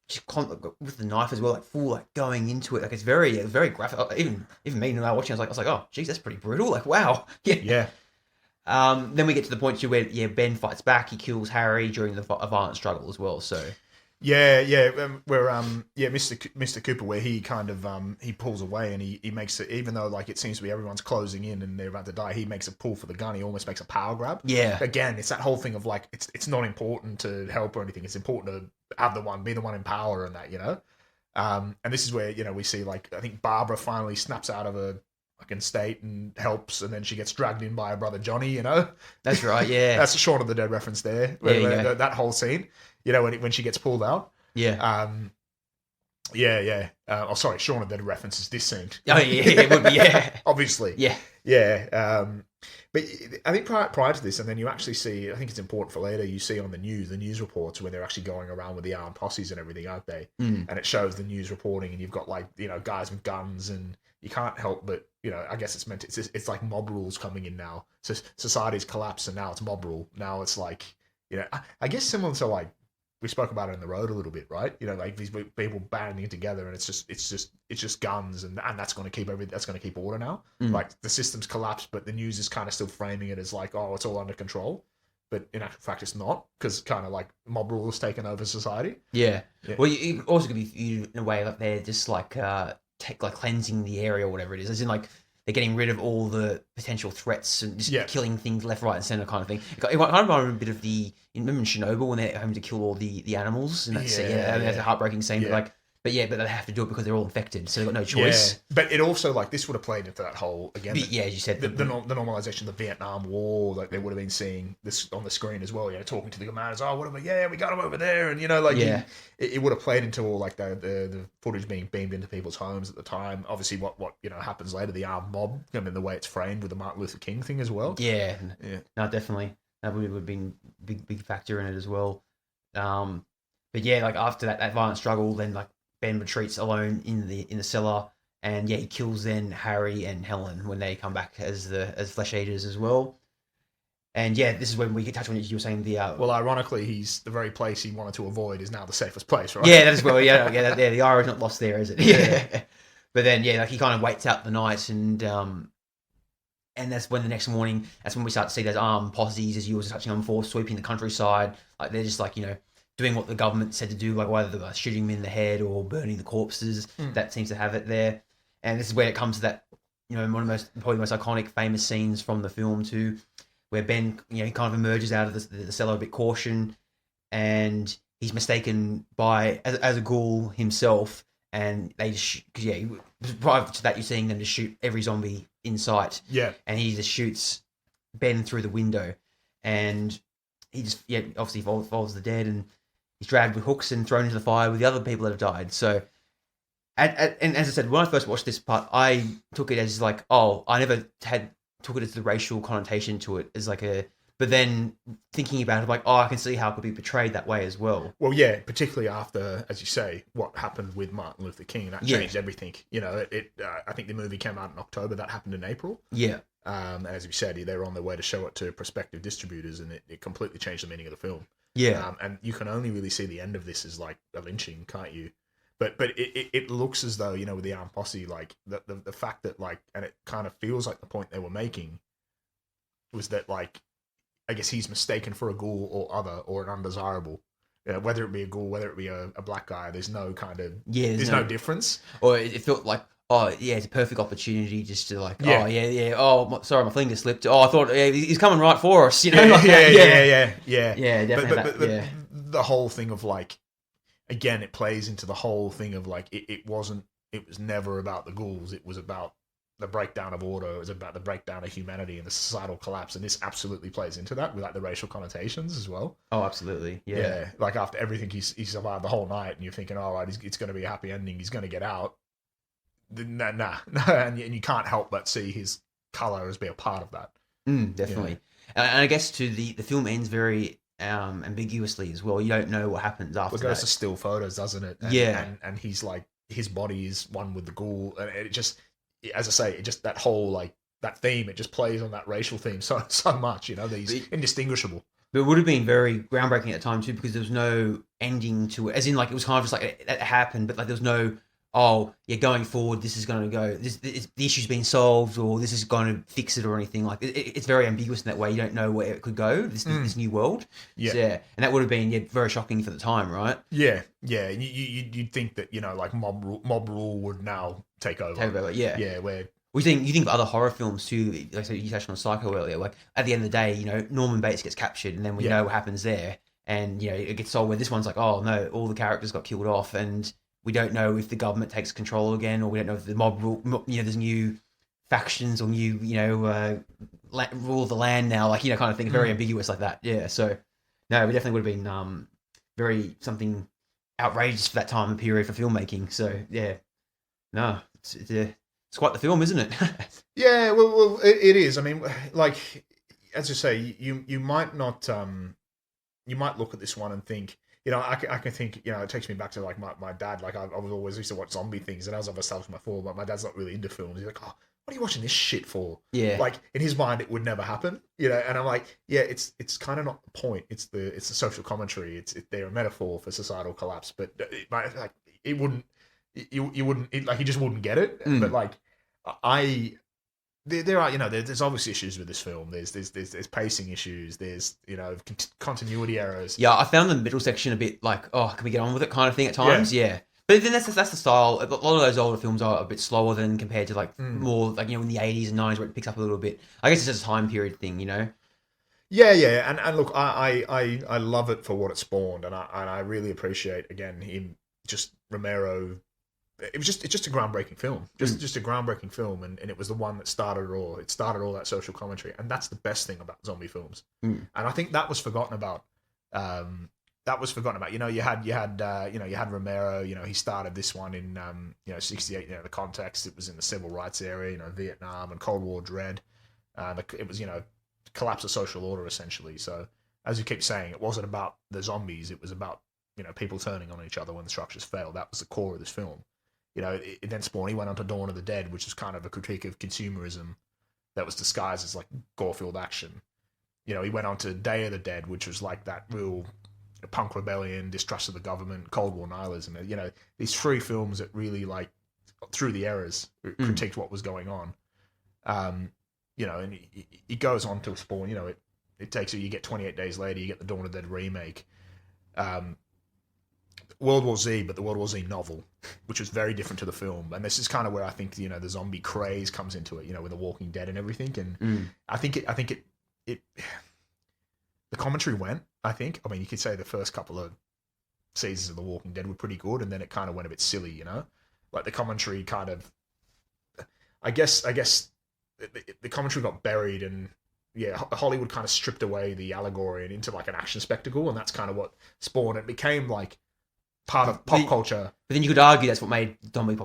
she's with the knife as well, like full going into it, like it's very graphic. Even me when I was watching, I was like, oh geez, that's pretty brutal. Like wow, yeah. Then we get to the point where Ben fights back. He kills Harry during the violent struggle as well. So Mr. Cooper, where he kind of he pulls away and he makes it, even though like it seems to be everyone's closing in and they're about to die, he makes a pull for the gun. He almost makes a power grab. Yeah. Again, it's that whole thing of like it's not important to help or anything. It's important to be the one in power and that, you know. And this is where, you know, we see like I think Barbara finally snaps out of a fucking state and helps, and then she gets dragged in by her brother Johnny, you know. That's right, yeah. That's a Shaun of the Dead reference there. That whole scene, you know, when she gets pulled out. Yeah. Sorry, Shaun of the Dead references this scene. Oh, yeah, it would be, yeah. Obviously. Yeah. Yeah. But I think prior to this, and then you actually see, I think it's important for later, you see on the news reports when they're actually going around with the armed posses and everything, aren't they? And it shows the news reporting, and you've got like, you know, guys with guns, and you can't help but, you know, I guess it's like mob rules coming in now. So society's collapsed, and now it's mob rule. Now it's like, you know, I guess similar to like, we spoke about it in the road a little bit, right? You know, like these people banding together, and it's just guns, and that's going to keep order now. Like the system's collapsed, but the news is kind of still framing it as like, oh, it's all under control, but in actual fact, it's not, because kind of like mob rule has taken over society. Yeah. Well, you also could be viewed in a way like they're just like cleansing the area or whatever it is, as in like they're getting rid of all the potential threats and just killing things left, right, and center, kind of thing. It kind of reminded me a bit of remember in Chernobyl when they're having to kill all the animals, and that's a heartbreaking scene. Yeah. But they have to do it because they're all infected, so they've got no choice. Yeah. But it also, like, this would have played into that whole, again, as you said, the normalization of the Vietnam War. Like, they would have been seeing this on the screen as well, you know, talking to the commanders, oh, whatever, yeah, we got them over there, and, you know, like, it would have played into all, like, the footage being beamed into people's homes at the time. Obviously, what you know, happens later, the armed mob, I mean, the way it's framed with the Martin Luther King thing as well. Yeah. No, definitely. That would have been a big factor in it as well. But yeah, like, after that violent struggle, then, like, Ben retreats alone in the cellar, and he kills then Harry and Helen when they come back as flesh eaters as well. And this is when we get touch on what you were saying. Well, ironically, he's the very place he wanted to avoid is now the safest place, right? Yeah, that as well. The ire is not lost there, is it? Yeah. But then like he kind of waits out the night, and that's when the next morning, that's when we start to see those armed posses, as you were touching on before, sweeping the countryside. Like they're just like, you know, doing what the government said to do, like whether they're shooting them in the head or burning the corpses. That seems to have it there. And this is where it comes to that, you know, probably the most iconic, famous scenes from the film too, where Ben, you know, he kind of emerges out of the cellar a bit caution, and he's mistaken as a ghoul himself, and they just prior to that, you're seeing them just shoot every zombie in sight. Yeah. And he just shoots Ben through the window, and he just obviously follows the dead, and he's dragged with hooks and thrown into the fire with the other people that have died. So, and as I said, when I first watched this part, I took it as like, oh, I never took it as the racial connotation to it, as like but then thinking about it, like, oh, I can see how it could be portrayed that way as well. Well, yeah, particularly after, as you say, what happened with Martin Luther King, that changed everything. You know, I think the movie came out in October, that happened in April. Yeah. As we said, they were on their way to show it to prospective distributors, and it completely changed the meaning of the film. Yeah. And you can only really see the end of this as like a lynching, can't you? But it looks as though, you know, with the armed posse, like the fact that like, and it kind of feels like the point they were making was that, like, I guess he's mistaken for a ghoul or other, or an undesirable. You know, whether it be a ghoul, whether it be a black guy, there's no kind of there's no difference. Or it felt like, oh yeah, it's a perfect opportunity just to like, oh sorry, my finger slipped. Oh, I thought he's coming right for us, you know. Yeah, definitely. But the whole thing of like, again, it plays into the whole thing of like, it was never about the ghouls. It was about the breakdown of order. It was about the breakdown of humanity and the societal collapse, and this absolutely plays into that with like the racial connotations as well. Oh, absolutely. Yeah. Like after everything he survived the whole night, and you're thinking, all right, it's going to be a happy ending. He's going to get out. Nah. And you can't help but see his color as being a part of that. Definitely. And I guess too, the film ends very ambiguously as well. You don't know what happens after that. It goes to still photos, doesn't it? And he's like, his body is one with the ghoul, and it just, as I say, it just, that whole like that theme, it just plays on that racial theme so much, you know, he's indistinguishable. But it would have been very groundbreaking at the time too, because there was no ending to it. As in, like, it was kind of just like it happened, but like there was no, oh, yeah, going forward, this is going to go, the issue's been solved, or this is going to fix it, or anything. Like, it's very ambiguous in that way. You don't know where it could go, this new world. Yeah. So, yeah. And that would have been very shocking for the time, right? Yeah. You'd think that, like mob rule would now take over. Yeah. Yeah, where... You think of other horror films too, like I said, you touched on Psycho earlier, like at the end of the day, Norman Bates gets captured and then we know what happens there. And, it gets sold where this one's like, oh no, all the characters got killed off and we don't know if the government takes control again, or we don't know if the mob rule, there's new factions or new, rule of the land now, like, kind of thing, very ambiguous like that. Yeah. So no, we definitely would have been very something outrageous for that time and period for filmmaking. So yeah, no, it's quite the film, isn't it? Yeah, well, it is. I mean, like, as you say, you might not, you might look at this one and think, I can think, it takes me back to like my dad. Like I was always used to watch zombie things, and as I've established before, but my dad's not really into films. He's like, oh, what are you watching this shit for? Yeah. Like in his mind, it would never happen, And I'm like, yeah, it's kind of not the point. It's the social commentary. They're a metaphor for societal collapse, but it wouldn't. You wouldn't like. You just wouldn't get it. But like, there are, there's obviously issues with this film. There's pacing issues. There's, continuity errors. Yeah, I found the middle section a bit like, oh, can we get on with it kind of thing at times? Yeah. But then that's the style. A lot of those older films are a bit slower than compared to like more like, in the 80s and 90s where it picks up a little bit. I guess it's just a time period thing, Yeah. And look, I love it for what it spawned. And I really appreciate, again, him, just Romero. It's just a groundbreaking film, just a groundbreaking film, and it was the one that started it all. It started all that social commentary, and that's the best thing about zombie films. And I think that was forgotten about. You had Romero. You started this one in 68. The context, it was in the civil rights area. Vietnam and Cold War dread. It was collapse of social order essentially. So as you keep saying, it wasn't about the zombies. It was about people turning on each other when the structures fail. That was the core of this film. It then spawned. He went on to Dawn of the Dead, which is kind of a critique of consumerism that was disguised as like gore-filled action. He went on to Day of the Dead, which was like that real punk rebellion, distrust of the government, Cold War nihilism. These three films that really, like, through the eras, critiqued what was going on. And he goes on to spawn. It takes you get 28 Days Later, you get the Dawn of the Dead remake. World War Z, but the World War Z novel, which was very different to the film. And this is kind of where I think the zombie craze comes into it, with The Walking Dead and everything. And I think the commentary went. I mean, you could say the first couple of seasons of The Walking Dead were pretty good, and then it kind of went a bit silly, like the commentary kind of. I guess the commentary got buried, and Hollywood kind of stripped away the allegory and into like an action spectacle, and that's kind of what spawned. It became like part of pop culture. But then you could argue that's what made zombie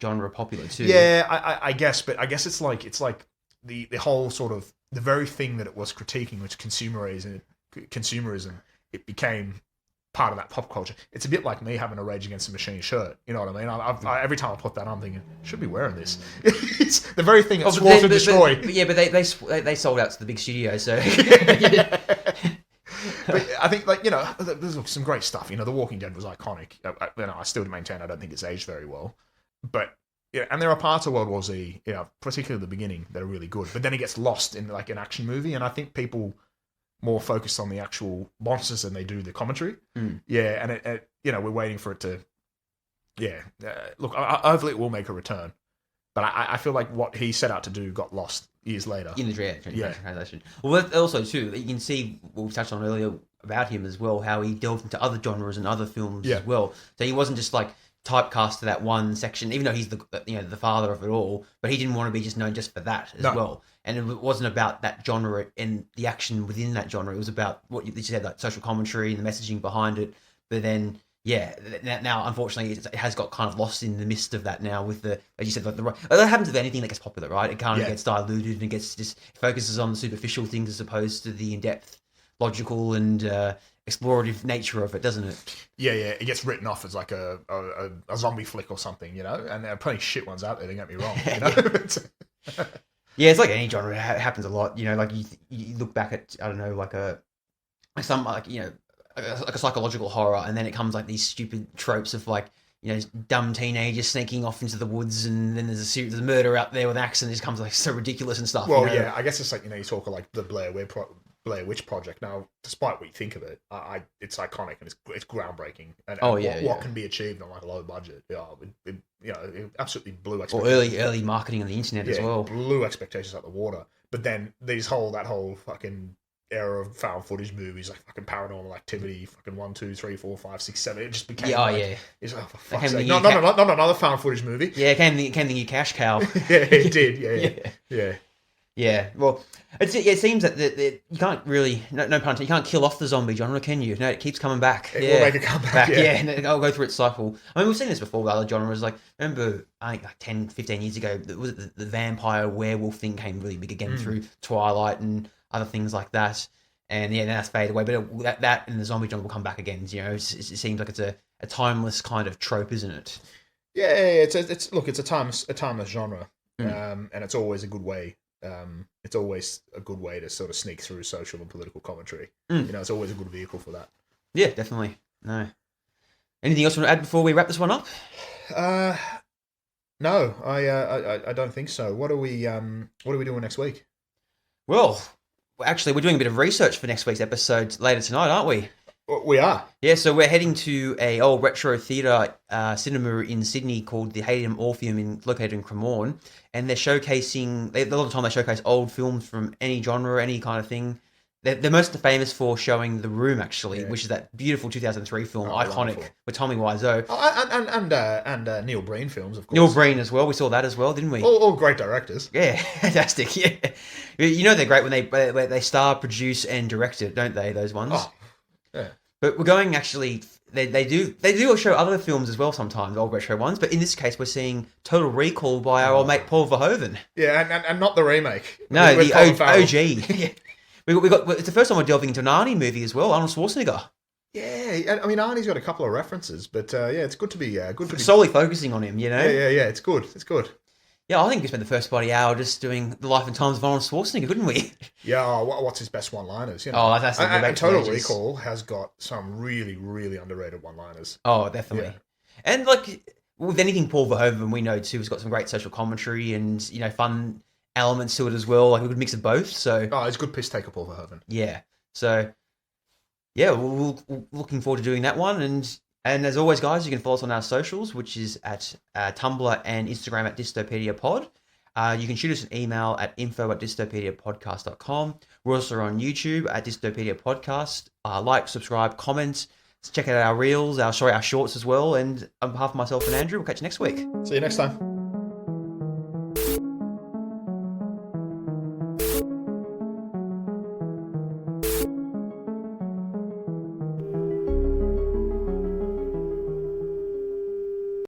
genre popular too. Yeah, I guess, but I guess it's like the whole sort of the very thing that it was critiquing, which consumerism, it became part of that pop culture. It's a bit like me having a Rage Against the Machine shirt. You know what I mean? Every time I put that on, I'm thinking, should be wearing this. It's the very thing that swore to destroy. But they sold out to the big studio, so. But I think, there's some great stuff. The Walking Dead was iconic. I still maintain I don't think it's aged very well. But, and there are parts of World War Z, particularly the beginning, that are really good. But then it gets lost in, like, an action movie. And I think people more focus on the actual monsters than they do the commentary. Yeah, and, we're waiting for it to... Yeah. Look, hopefully it will make a return. But I feel like what he set out to do got lost years later. In the translation. Well, also, too, you can see what we touched on earlier about him as well, how he delved into other genres and other films as well. So he wasn't just, like, typecast to that one section, even though he's the father of it all, but he didn't want to be just known just for that as well. And it wasn't about that genre and the action within that genre. It was about what you said, like social commentary and the messaging behind it. But then... Yeah, now unfortunately it has got kind of lost in the midst of that now with the, as you said, that happens with anything that gets popular, right? It kind of gets diluted and focuses on the superficial things as opposed to the in-depth, logical and explorative nature of it, doesn't it? Yeah, it gets written off as like a zombie flick or something, and there are plenty of shit ones out there, don't get me wrong, Yeah, it's like any genre, it happens a lot, like you look back at, I don't know, like a psychological horror, and then it comes like these stupid tropes of like dumb teenagers sneaking off into the woods, and then there's a murder out there with an axe, and it just comes like so ridiculous and stuff. Well, yeah, I guess it's like, you talk of like the Blair Witch Project. Now, despite what you think of it, it's iconic and it's groundbreaking. And what can be achieved on like a low budget? Yeah, it absolutely blew expectations. Or early marketing on the internet as well. Blew expectations out the water. But then that whole fucking era of found footage movies, like fucking Paranormal Activity, fucking 1, 2, 3, 4, 5, 6, 7. It just became It's like, for fuck's sake. Not another found footage movie. Yeah, it came the new cash cow. Yeah, it did. Yeah. Yeah, well, it seems that you can't really, no pun intended, you can't kill off the zombie genre, can you? No, it keeps coming back. It will make a comeback, and it'll go through its cycle. I mean, we've seen this before with other genres. Like, remember, I think like 10, 15 years ago, the vampire werewolf thing came really big again through Twilight and other things like that. And yeah, that's faded away. But that and the zombie genre will come back again. It seems like it's a timeless kind of trope, isn't it? Yeah, it's a timeless genre, and it's always a good way. It's always a good way to sort of sneak through social and political commentary. It's always a good vehicle for that. Yeah, definitely. No. Anything else you want to add before we wrap this one up? No, I don't think so. What are we doing next week? Well, actually, we're doing a bit of research for next week's episode later tonight, aren't we? We are. Yeah, so we're heading to a old retro theatre cinema in Sydney called the Hayden Orpheum, located in Cremorne, and they're showcasing. A lot of the time they showcase old films from any genre, any kind of thing. They're most famous for showing The Room, actually, which is that beautiful 2003 film, iconic, wonderful. With Tommy Wiseau. And Neil Breen films, of course. Neil Breen as well. We saw that as well, didn't we? All great directors. Yeah, fantastic. Yeah, they're great when they star, produce, and direct it, don't they? Those ones. Oh, yeah. But we're going actually. They do show other films as well sometimes, old retro ones. But in this case, we're seeing Total Recall by our old mate Paul Verhoeven. Yeah, and not the remake. No, the OG. Yeah. We got. It's the first time we're delving into an Arnie movie as well. Arnold Schwarzenegger. Yeah, I mean Arnie's got a couple of references, but it's good to be solely focusing on him. Yeah. It's good. Yeah, I think we spent the first bloody hour just doing the life and times of Arnold Schwarzenegger, couldn't we? Yeah, what's his best one-liners? Oh, that's and Total Recall has got some really, really underrated one-liners. Oh, definitely. Yeah. And like with anything Paul Verhoeven, we know too, has got some great social commentary and fun elements to it as well. Like a good mix of both. So it's a good piss taker, Paul Verhoeven. Yeah. So yeah, we're looking forward to doing that one. And as always, guys, you can follow us on our socials, which is at Tumblr and Instagram at DystopediaPod. You can shoot us an email at info@dystopediapodcast.com. We're also on YouTube at Dystopedia Podcast. Like, subscribe, comment. Check out our reels, our shorts as well. And on behalf of myself and Andrew, we'll catch you next week. See you next time.